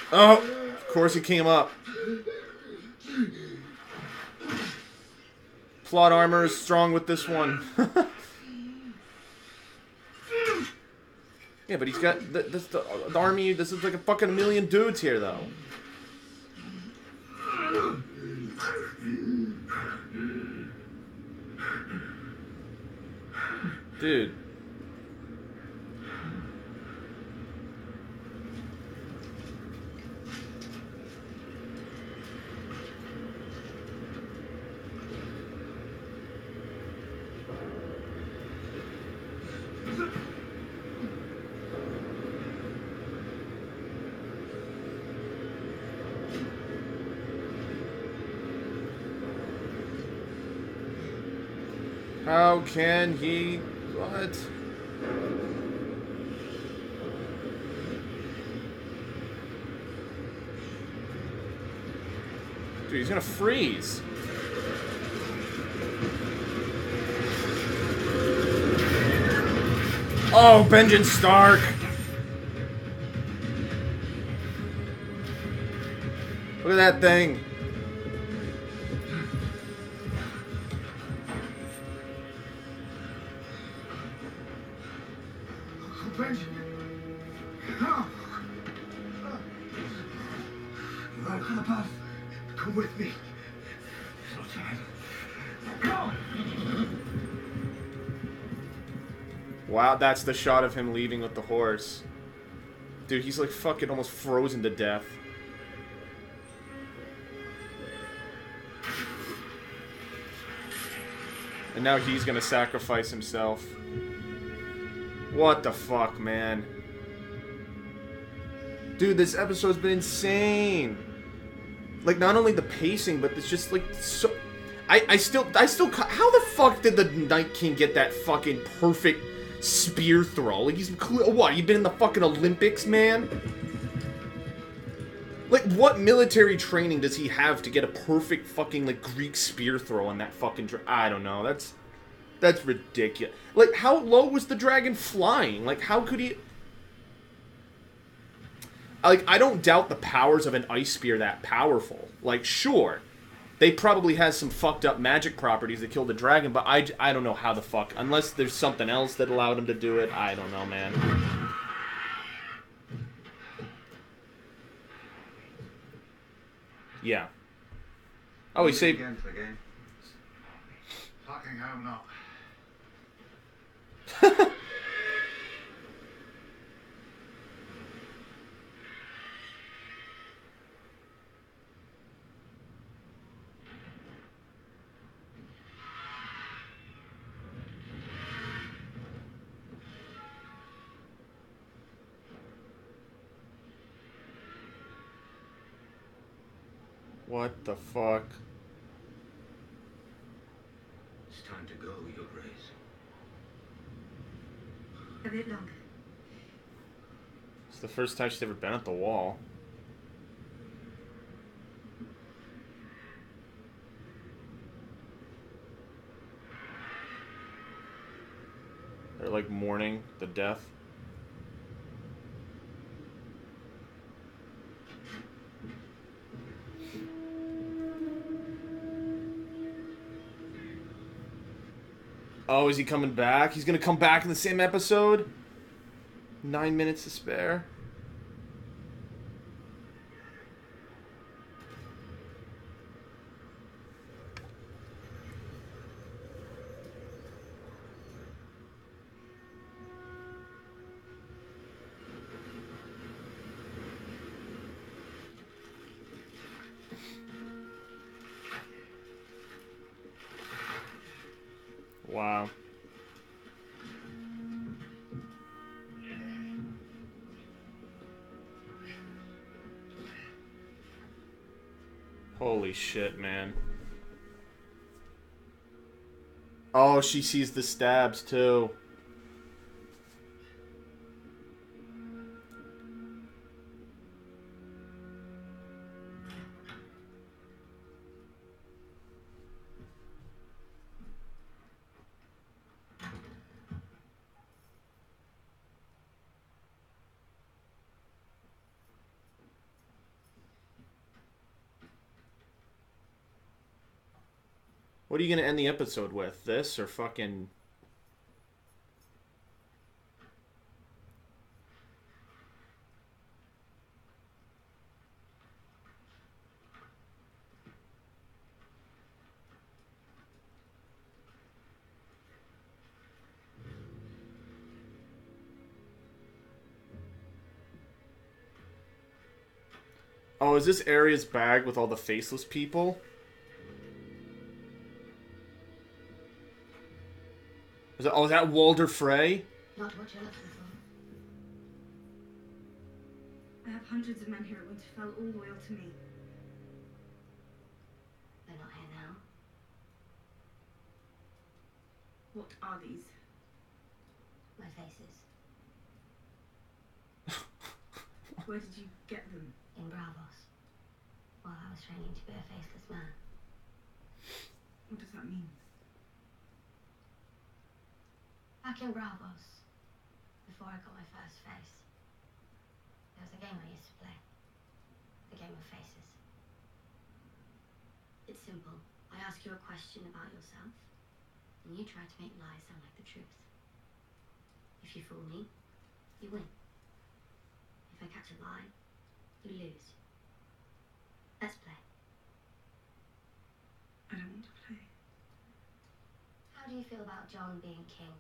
Oh, of course he came up. Plot armor is strong with this one. Yeah, but he's got the army. This is like a fucking million dudes here, though. Dude. How can he... What? Dude, he's gonna freeze. Oh, Benjen Stark! Look at that thing. Come with me. No time. Go! Wow, that's the shot of him leaving with the horse. Dude, he's like fucking almost frozen to death. And now he's gonna sacrifice himself. What the fuck, man? Dude, this episode's been insane. Like, not only the pacing, but it's just, like, so... I still... How the fuck did the Night King get that fucking perfect spear throw? Like, he's... What, you been in the fucking Olympics, man? Like, what military training does he have to get a perfect fucking, like, Greek spear throw on that fucking... I don't know, That's ridiculous. Like, how low was the dragon flying? Like, how could he... Like, I don't doubt the powers of an ice spear that powerful. Like, sure, they probably has some fucked up magic properties that kill the dragon, but I don't know how the fuck... Unless there's something else that allowed him to do it, I don't know, man. Yeah. Oh, he saved... Fucking home not. What the fuck? It's time to go, Your Grace. A bit longer. It's the first time she's ever been at the wall. They're like mourning the death. Oh, is he coming back? He's gonna come back in the same episode? 9 minutes to spare. Wow. Holy shit, man. Oh, she sees the stabs too. What are you gonna end the episode with? This or fucking... Oh, is this Arya's bag with all the faceless people? Is that Walder Frey? Not what you're looking for. I have hundreds of men here at Winterfell, all loyal to me. They're not here now. What are these? My faces. Where did you get them? In Bravos. While I was training to be a faceless man. What does that mean? Back in Bravos, before I got my first face, there was a game I used to play. The game of faces. It's simple. I ask you a question about yourself, and you try to make lies sound like the truth. If you fool me, you win. If I catch a lie, you lose. Let's play. I don't want to play. How do you feel about John being king?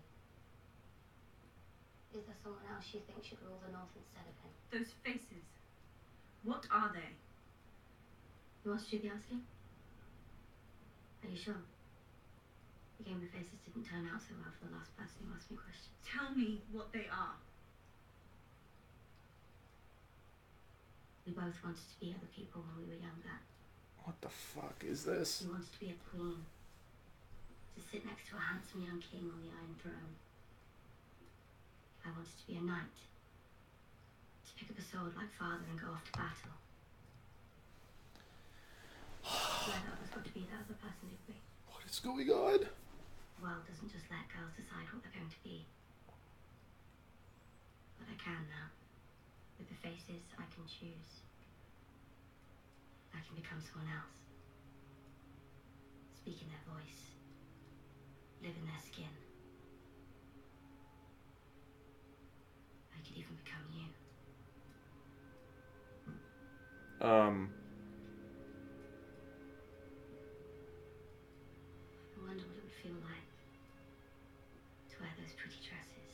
Is there someone else you think should rule the North instead of him? Those faces. What are they? You asked you the asking? Are you sure? The game of faces didn't turn out so well for the last person who asked me questions. Tell me what they are. We both wanted to be other people when we were younger. What the fuck is this? We wanted to be a queen. To sit next to a handsome young king on the Iron Throne. I wanted to be a knight. To pick up a sword like father and go off to battle. So I thought I was going to be that other person, did we? What is going on? The world doesn't just let girls decide what they're going to be. But I can now. With the faces I can choose. I can become someone else. Speak in their voice. Live in their skin. I could even become you. I wonder what it would feel like to wear those pretty dresses.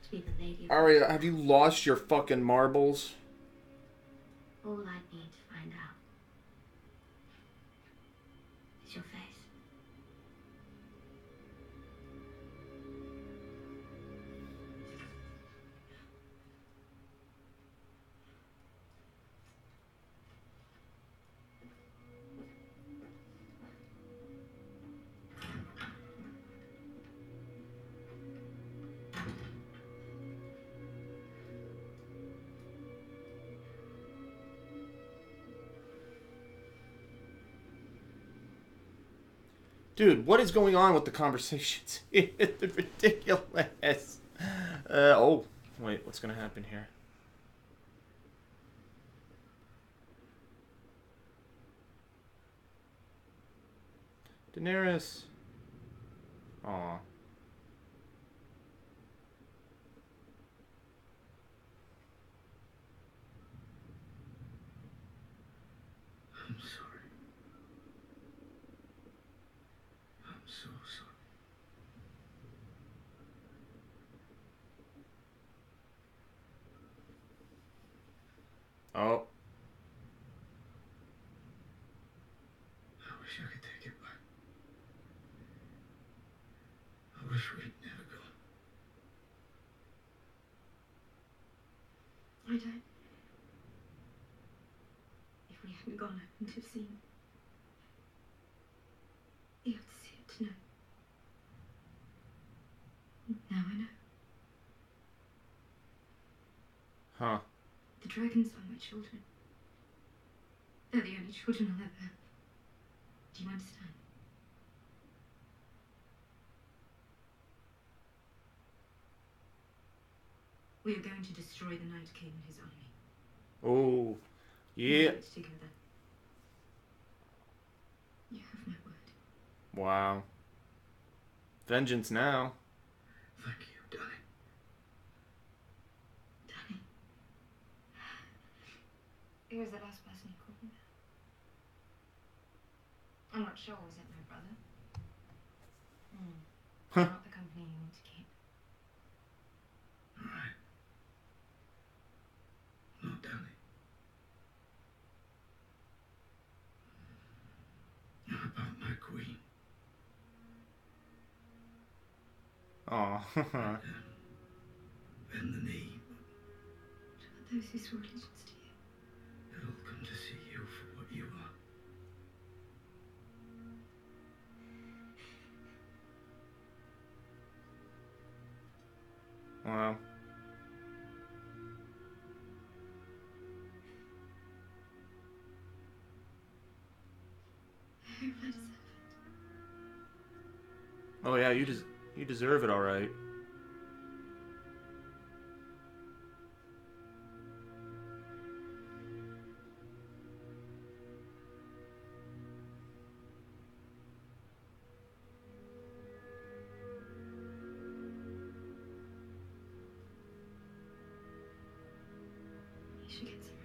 To be the lady of... Arya, have you lost your fucking marbles? All I need to find out is your face. Dude, what is going on with the conversations? It's ridiculous. Oh, wait, what's gonna happen here? Daenerys. Aw. I'm sorry. I'm so sorry. Oh. I wish I could take it back. I wish we'd never gone. I don't. If we hadn't gone, I wouldn't have seen. You have to see it to know. Now I know. Huh. The dragons are my children. They're the only children I'll ever have. Do you understand? We are going to destroy the Night King and his army. Oh. We'll Yeah. do it together. You have my word. Wow. Vengeance now. Thank you, Danny. Danny. Who was the last person you called me that? I'm not sure. Was it my brother? Huh. Not the company you want to keep. All right. Not Danny. How about my queen? Aw. Bend the knee. What about those who swore allegiance to you? They'll all come to see you for what you are. Wow. I hope I deserve it. Oh yeah, you deserve it, all right. You should get some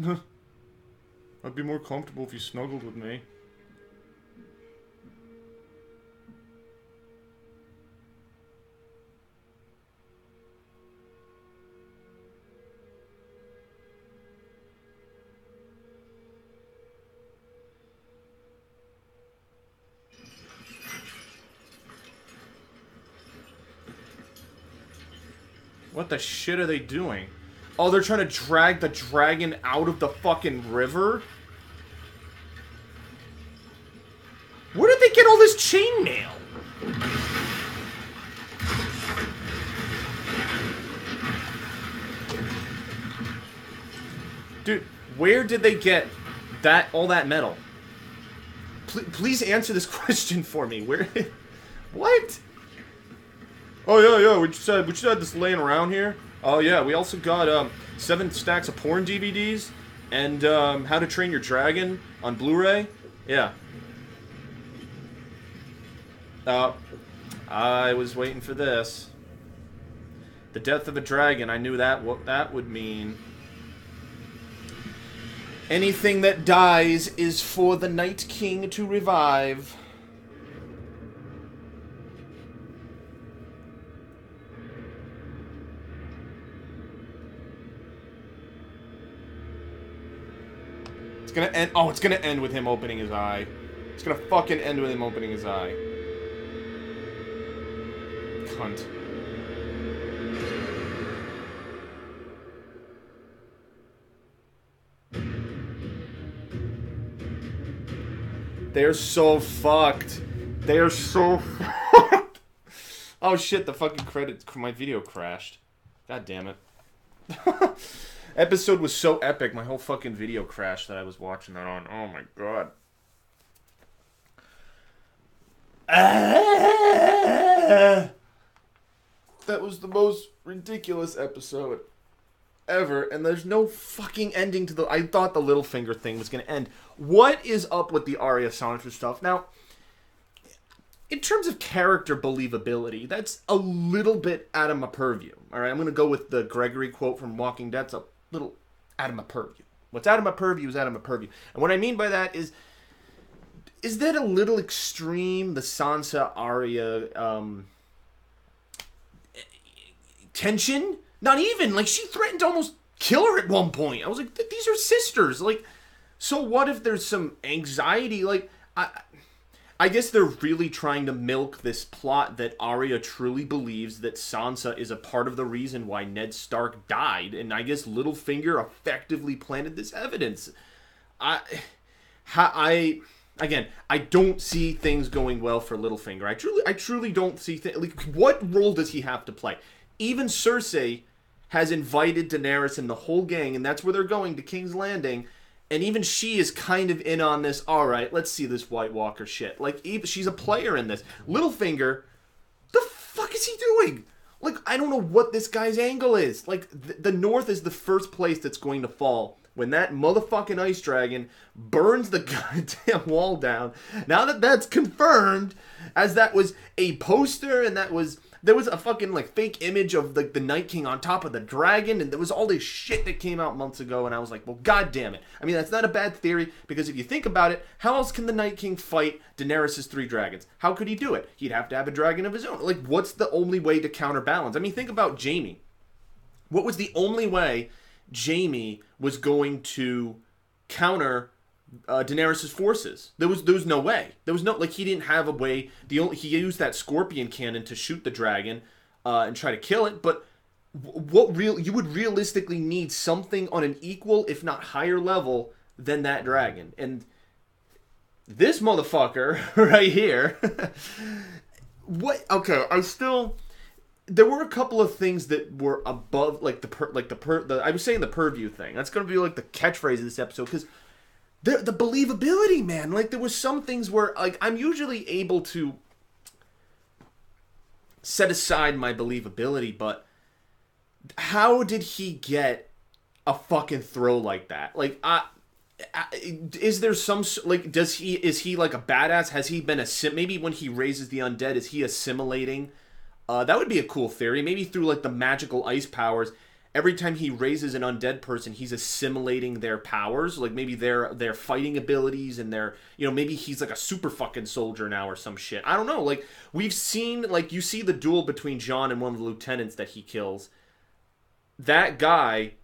rest. I'd be more comfortable if you snuggled with me. What the shit are they doing? Oh, they're trying to drag the dragon out of the fucking river? Where did they get all this chainmail? Dude, where did they get all that metal? Please answer this question for me. Where? What? Oh yeah, we just had this laying around here. Oh yeah, we also got 7 stacks of porn DVDs and How to Train Your Dragon on Blu-ray. Yeah. I was waiting for this. The death of a dragon. I knew what that would mean. Anything that dies is for the Night King to revive. It's gonna end. Oh, it's gonna end with him opening his eye. It's gonna fucking end with him opening his eye. Cunt. They're so fucked. They are so fucked. Oh shit, the fucking credits, my video crashed. God damn it. Episode was so epic, my whole fucking video crashed that I was watching that on. Oh my god. That was the most ridiculous episode ever, and there's no fucking ending to the... I thought the Littlefinger thing was going to end. What is up with the Arya Sansa stuff? Now, in terms of character believability, that's a little bit out of my purview. Alright, I'm going to go with the Gregory quote from Walking Dead. It's a little out of my purview. What's out of my purview is out of my purview. And what I mean by that is that a little extreme, the Sansa-Arya tension? Not even. Like, she threatened to almost kill her at one point. I was like, these are sisters. Like, so what if there's some anxiety? Like, I guess they're really trying to milk this plot that Arya truly believes that Sansa is a part of the reason why Ned Stark died. And I guess Littlefinger effectively planted this evidence. Again, I don't see things going well for Littlefinger. I truly don't see things... Like, what role does he have to play? Even Cersei has invited Daenerys and the whole gang, and that's where they're going, to King's Landing, and even she is kind of in on this, alright, let's see this White Walker shit. Like, she's a player in this. Littlefinger, the fuck is he doing? Like, I don't know what this guy's angle is. Like, the North is the first place that's going to fall when that motherfucking ice dragon burns the goddamn wall down. Now that that's confirmed, as that was a poster, and there was a fucking, like, fake image of, like, the Night King on top of the dragon, and there was all this shit that came out months ago, and I was like, well, god damn it. I mean, that's not a bad theory, because if you think about it, how else can the Night King fight Daenerys' 3 dragons? How could he do it? He'd have to have a dragon of his own. Like, what's the only way to counterbalance? I mean, think about Jaime. What was the only way Jaime was going to counter Daenerys' forces? There was no way. There was no, like, he didn't have a way. He used that scorpion cannon to shoot the dragon and try to kill it, but you would realistically need something on an equal, if not higher level than that dragon. And this motherfucker right here, okay, there were a couple of things that were above, like I was saying the purview thing. That's going to be like the catchphrase of this episode, because the believability, man. Like, there was some things where, like, I'm usually able to set aside my believability, but how did he get a fucking throw like that? Like, is there some, like, is he like a badass? Has he been maybe when he raises the undead, is he assimilating? That would be a cool theory. Maybe through, like, the magical ice powers, every time he raises an undead person, he's assimilating their powers. Like, maybe their fighting abilities and their, you know, maybe he's like a super fucking soldier now or some shit. I don't know. Like, we've seen, like, you see the duel between Jon and one of the lieutenants that he kills. That guy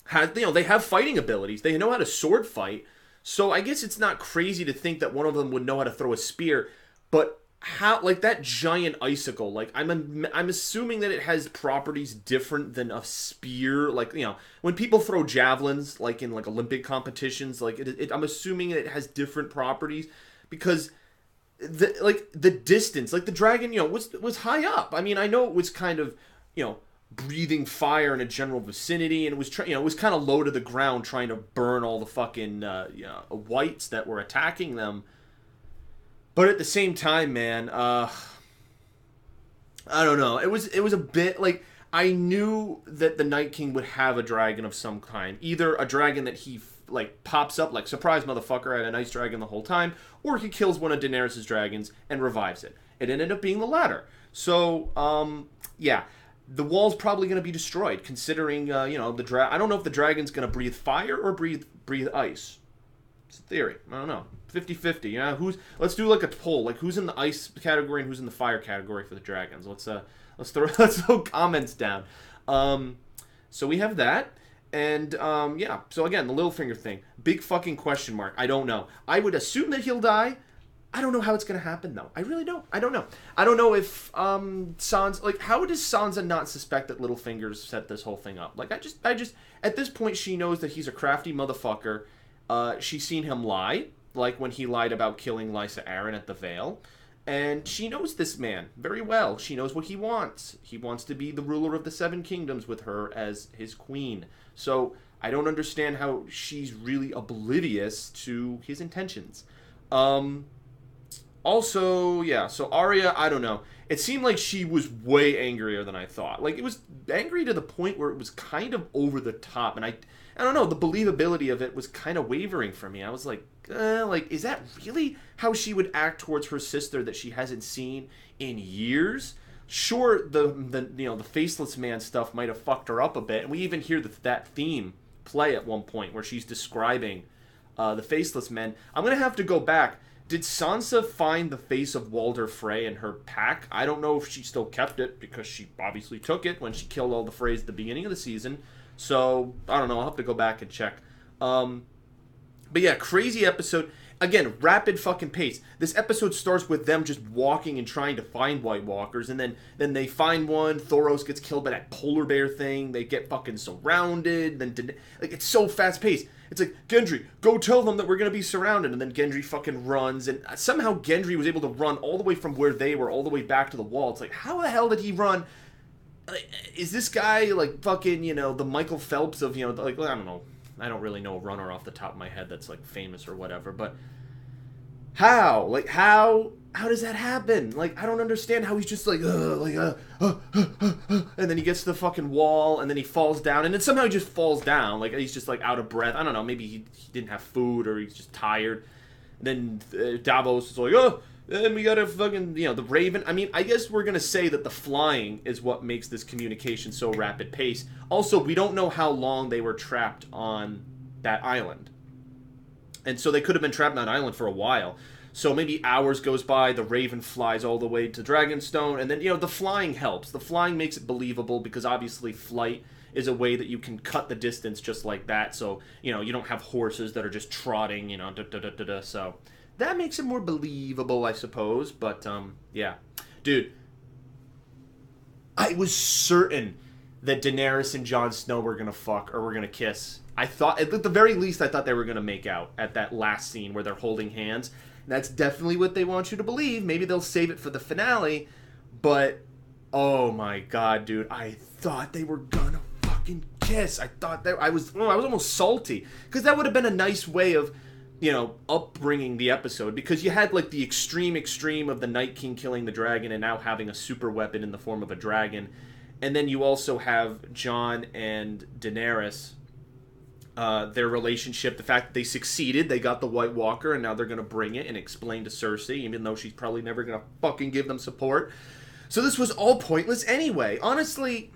has, you know, they have fighting abilities. They know how to sword fight. So I guess it's not crazy to think that one of them would know how to throw a spear. But how, like, that giant icicle, like, I'm assuming that it has properties different than a spear. Like, you know, when people throw javelins, like in like Olympic competitions, like I'm assuming it has different properties because the distance, like the dragon, you know, was high up. I mean, I know it was kind of, you know, breathing fire in a general vicinity, and it was it was kind of low to the ground, trying to burn all the fucking whites that were attacking them. But at the same time, man, I don't know. It was a bit like, I knew that the Night King would have a dragon of some kind, either a dragon that he like pops up like, surprise motherfucker, I had a nice dragon the whole time, or he kills one of Daenerys' dragons and revives it. It ended up being the latter. So yeah, the wall's probably going to be destroyed, considering you know, I don't know if the dragon's going to breathe fire or breathe ice. It's a theory. I don't know. 50-50. Yeah, let's do like a poll, like who's in the ice category and who's in the fire category for the dragons. Let's throw comments down. So we have that. And yeah, so again, the Littlefinger thing, big fucking question mark. I don't know. I would assume that he'll die. I don't know how it's gonna happen though. I really don't. I don't know. I don't know if Sansa, like, how does Sansa not suspect that Littlefinger's set this whole thing up? Like, I just at this point, she knows that he's a crafty motherfucker. She's seen him lie, like when he lied about killing Lysa Arryn at the Vale. And she knows this man very well. She knows what he wants. He wants to be the ruler of the Seven Kingdoms with her as his queen. So I don't understand how she's really oblivious to his intentions. Also, yeah, so Arya, I don't know. It seemed like she was way angrier than I thought. Like, it was angry to the point where it was kind of over the top. And I don't know, the believability of it was kind of wavering for me. I was like, is that really how she would act towards her sister that she hasn't seen in years? Sure, the faceless man stuff might have fucked her up a bit, and we even hear that theme play at one point where she's describing the faceless men. I'm gonna have to go back. Did Sansa find the face of Walder Frey in her pack? I don't know if she still kept it, because she obviously took it when she killed all the Freys at the beginning of the season. So, I don't know. I'll have to go back and check. But yeah, crazy episode. Again, rapid fucking pace. This episode starts with them just walking and trying to find White Walkers, and then they find one. Thoros gets killed by that polar bear thing. They get fucking surrounded. Then, like, it's so fast paced. It's like, Gendry, go tell them that we're going to be surrounded. And then Gendry fucking runs. And somehow Gendry was able to run all the way from where they were all the way back to the wall. It's like, how the hell did he run? Is this guy, like, fucking, you know, the Michael Phelps of, you know, like, I don't know. I don't really know a runner off the top of my head that's, like, famous or whatever. But how? Like, how does that happen? Like, I don't understand how he's just like, and then he gets to the fucking wall, and then he falls down, and then somehow he just falls down. Like, he's just, like, out of breath. I don't know. Maybe he didn't have food, or he's just tired. And then Davos is like, and we gotta fucking, you know, the Raven. I mean, I guess we're gonna say that the flying is what makes this communication so rapid pace. Also, we don't know how long they were trapped on that island. And so they could have been trapped on that island for a while. So maybe hours goes by, the Raven flies all the way to Dragonstone, and then, you know, the flying helps. The flying makes it believable, because obviously flight is a way that you can cut the distance just like that. So, you know, you don't have horses that are just trotting, you know, so that makes it more believable, I suppose. But, yeah. Dude, I was certain that Daenerys and Jon Snow were going to fuck, or were going to kiss. I thought, at the very least, I thought they were going to make out at that last scene where they're holding hands. That's definitely what they want you to believe. Maybe they'll save it for the finale. But, oh my god, dude. I thought they were going to fucking kiss. I was almost salty. Because that would have been a nice way of, you know, upbringing the episode. Because you had, like, the extreme of the Night King killing the dragon and now having a super weapon in the form of a dragon. And then you also have Jon and Daenerys, their relationship, the fact that they succeeded, they got the White Walker, and now they're going to bring it and explain to Cersei, even though she's probably never going to fucking give them support. So this was all pointless anyway. Honestly,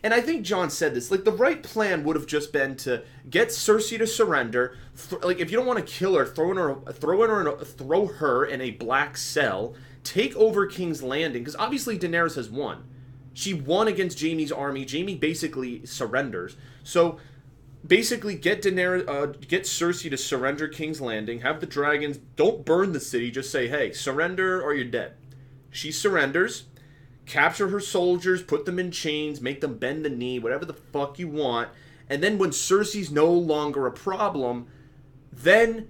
and I think Jon said this, like, the right plan would have just been to get Cersei to surrender. Like, if you don't want to kill her, throw her in a black cell, take over King's Landing, because obviously Daenerys has won. She won against Jaime's army. Jaime basically surrenders. So basically get Daenerys, get Cersei to surrender King's Landing, have the dragons, don't burn the city, just say, hey, surrender or you're dead. She surrenders, capture her soldiers, put them in chains, make them bend the knee, whatever the fuck you want, and then when Cersei's no longer a problem, then,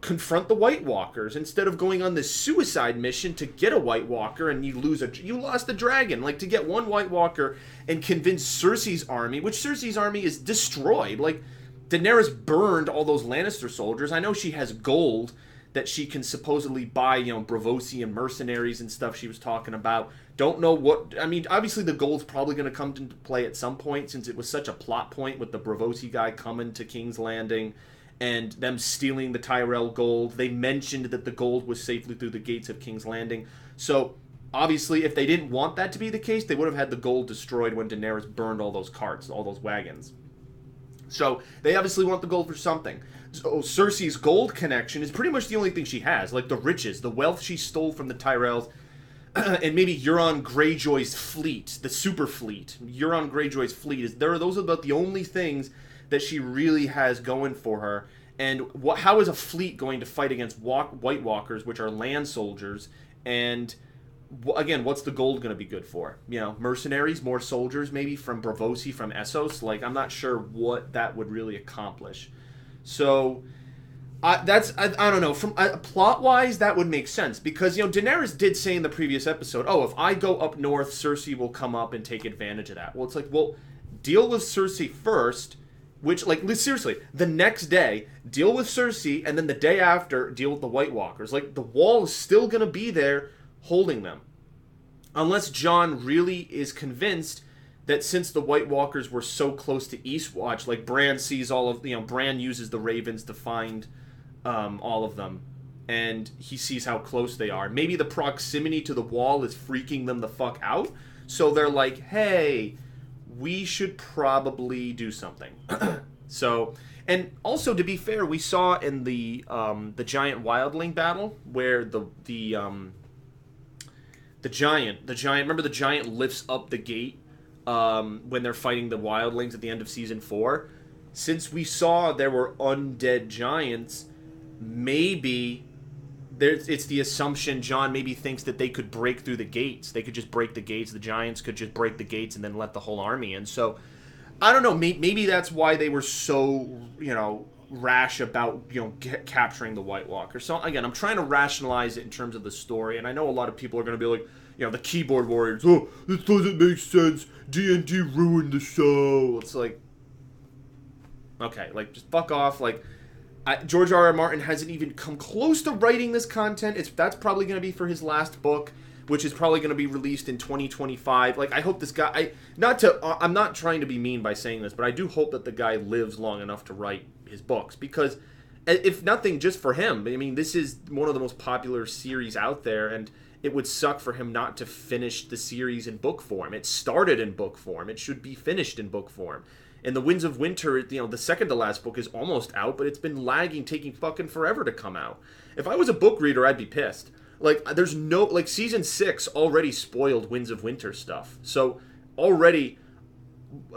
confront the White Walkers instead of going on this suicide mission to get a White Walker and you lost a dragon. Like, to get one White Walker and convince Cersei's army, which Cersei's army is destroyed. Like, Daenerys burned all those Lannister soldiers. I know she has gold that she can supposedly buy, Bravosian mercenaries and stuff she was talking about. Don't know what... I mean, obviously the gold's probably going to come into play at some point since it was such a plot point with the Bravosi guy coming to King's Landing and them stealing the Tyrell gold. They mentioned that the gold was safely through the gates of King's Landing. So, obviously, if they didn't want that to be the case, they would have had the gold destroyed when Daenerys burned all those carts, all those wagons. So, they obviously want the gold for something. So, Cersei's gold connection is pretty much the only thing she has. Like, the riches, the wealth she stole from the Tyrells, and maybe Euron Greyjoy's fleet, the super fleet. Euron Greyjoy's fleet, those are about the only things that she really has going for her. And how is a fleet going to fight against White Walkers, which are land soldiers? And again, what's the gold going to be good for? Mercenaries, more soldiers, maybe from Bravosi, from Essos. Like, I'm not sure what that would really accomplish. So I don't know. From plot wise, that would make sense because Daenerys did say in the previous episode, "Oh, if I go up north, Cersei will come up and take advantage of that." Well, it's like, well, deal with Cersei first. Which, like, seriously, the next day, deal with Cersei, and then the day after, deal with the White Walkers. Like, the wall is still going to be there holding them. Unless Jon really is convinced that since the White Walkers were so close to Eastwatch, like, Bran sees all of, Bran uses the Ravens to find all of them, and he sees how close they are. Maybe the proximity to the wall is freaking them the fuck out, so they're like, hey... we should probably do something. So, and also to be fair, we saw in the giant wildling battle where the giant, remember the giant lifts up the gate when they're fighting the wildlings at the end of season 4. Since we saw there were undead giants, maybe it's the assumption Jon maybe thinks that they could break through the gates. They could just break the gates. The giants could just break the gates and then let the whole army in. So, I don't know. Maybe that's why they were so, rash about, capturing the White Walker. So, again, I'm trying to rationalize it in terms of the story. And I know a lot of people are going to be like, the keyboard warriors, oh, this doesn't make sense. D&D ruined the show. It's like, okay, like, just fuck off. Like, George R.R. Martin hasn't even come close to writing this content. That's probably going to be for his last book, which is probably going to be released in 2025. Like, I hope this guy... I'm not trying to be mean by saying this, but I do hope that the guy lives long enough to write his books. Because, if nothing, just for him. I mean, this is one of the most popular series out there, and it would suck for him not to finish the series in book form. It started in book form. It should be finished in book form. And The Winds of Winter, the second to last book is almost out, but it's been lagging, taking fucking forever to come out. If I was a book reader, I'd be pissed. Like, there's no... Like, Season 6 already spoiled Winds of Winter stuff. So, already,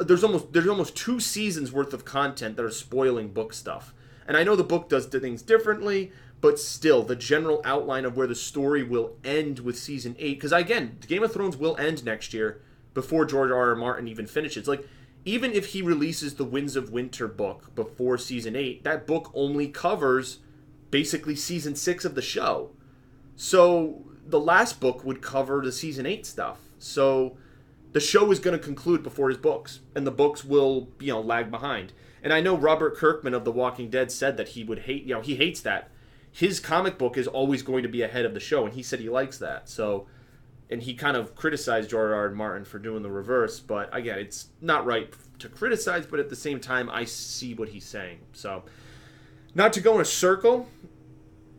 there's almost 2 seasons worth of content that are spoiling book stuff. And I know the book does things differently, but still, the general outline of where the story will end with Season 8... Because, again, Game of Thrones will end next year before George R.R. Martin even finishes. Like... Even if he releases the Winds of Winter book before Season 8, that book only covers basically Season 6 of the show. So the last book would cover the Season 8 stuff. So the show is going to conclude before his books, and the books will, lag behind. And I know Robert Kirkman of The Walking Dead said that he would hate, he hates that. His comic book is always going to be ahead of the show, and he said he likes that. So... And he kind of criticized George R.R. Martin for doing the reverse. But, again, it's not right to criticize, but at the same time, I see what he's saying. So, not to go in a circle,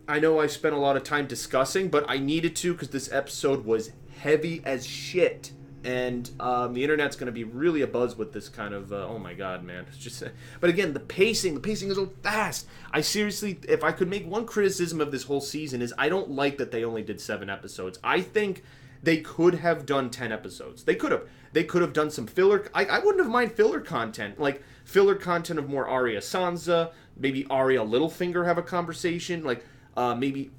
I know I spent a lot of time discussing, but I needed to because this episode was heavy as shit. And the internet's going to be really abuzz with this kind of, oh my god, man. It's just, but again, the pacing is so fast. I seriously, if I could make one criticism of this whole season is I don't like that they only did 7 episodes. I think... they could have done 10 episodes. They could have. They could have done some filler. I wouldn't have mind filler content. Like, filler content of more Arya Sansa. Maybe Arya Littlefinger have a conversation. Like, maybe...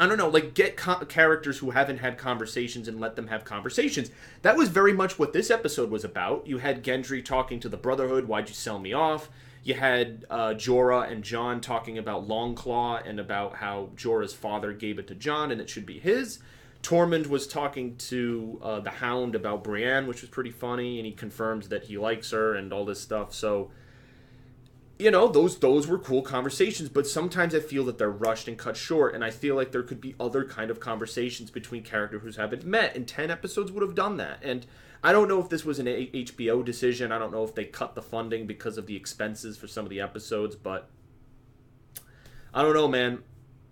I don't know, like, get characters who haven't had conversations and let them have conversations. That was very much what this episode was about. You had Gendry talking to the Brotherhood, why'd you sell me off? You had Jorah and Jon talking about Longclaw and about how Jorah's father gave it to Jon and it should be his. Tormund was talking to the Hound about Brienne, which was pretty funny, and he confirms that he likes her and all this stuff. So, you know, those were cool conversations, but sometimes I feel that they're rushed and cut short, and I feel like there could be other kind of conversations between characters who haven't met, and 10 episodes would have done that. And I don't know if this was an HBO decision. I don't know if they cut the funding because of the expenses for some of the episodes, but I don't know, man.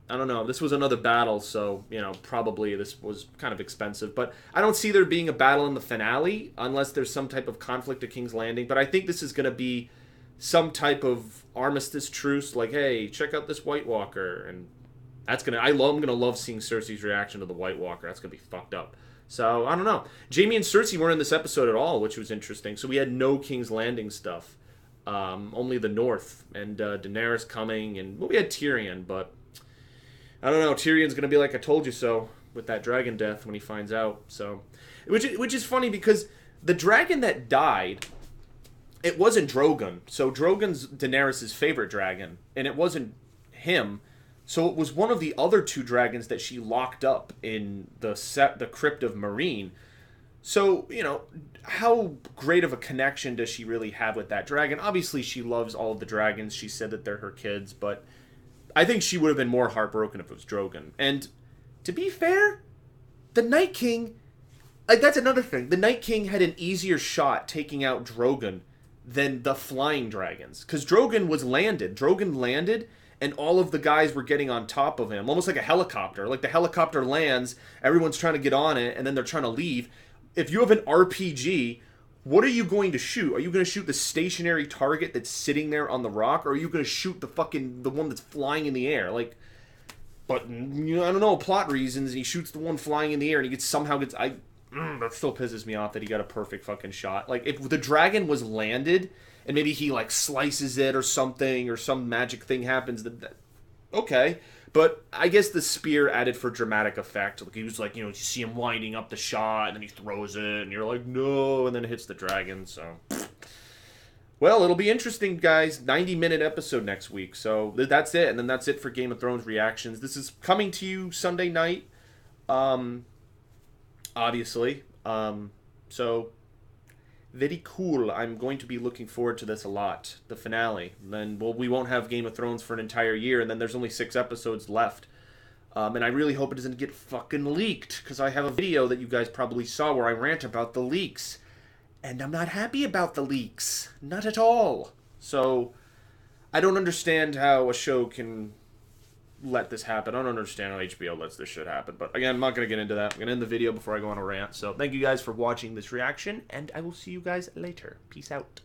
I don't know. This was another battle, so, you know, probably this was kind of expensive. But I don't see there being a battle in the finale unless there's some type of conflict at King's Landing. But I think this is going to be some type of armistice truce, like, hey, check out this White Walker. And that's going to... I'm going to love seeing Cersei's reaction to the White Walker. That's going to be fucked up. So, I don't know. Jaime and Cersei weren't in this episode at all, which was interesting. So we had no King's Landing stuff. Only the North. And Daenerys coming. And, well, we had Tyrion, but... I don't know. Tyrion's going to be like, I told you so, with that dragon death when he finds out. So, which is funny because the dragon that died, it wasn't Drogon. So Drogon's Daenerys' favorite dragon, and it wasn't him. So it was one of the other two dragons that she locked up in the crypt of Meereen. So, you know, how great of a connection does she really have with that dragon? Obviously, she loves all of the dragons. She said that they're her kids, but I think she would have been more heartbroken if it was Drogon. And to be fair, the Night King, like, that's another thing. The Night King had an easier shot taking out Drogon than the flying dragons. Because Drogon landed, and all of the guys were getting on top of him. Almost like a helicopter. Like, the helicopter lands, everyone's trying to get on it, and then they're trying to leave. If you have an RPG, what are you going to shoot? Are you going to shoot the stationary target that's sitting there on the rock? Or are you going to shoot the one that's flying in the air? Like, but, you know, I don't know, plot reasons, and he shoots the one flying in the air, and he somehow gets... that still pisses me off that he got a perfect fucking shot. Like, if the dragon was landed, and maybe he, like, slices it or something, or some magic thing happens, that okay. But I guess the spear added for dramatic effect. Like, he was like, you know, you see him winding up the shot, and then he throws it, and you're like, no, and then it hits the dragon, so... Well, it'll be interesting, guys. 90-minute episode next week, so that's it, and then that's it for Game of Thrones reactions. This is coming to you Sunday night, obviously, so... Very cool. I'm going to be looking forward to this a lot. The finale. Then, well, we won't have Game of Thrones for an entire year, and then there's only 6 episodes left. And I really hope it doesn't get fucking leaked, because I have a video that you guys probably saw where I rant about the leaks. And I'm not happy about the leaks. Not at all. So, I don't understand how a show can let this happen. I don't understand how HBO lets this shit happen. But again, I'm not going to get into that. I'm going to end the video before I go on a rant. So thank you guys for watching this reaction, and I will see you guys later. Peace out.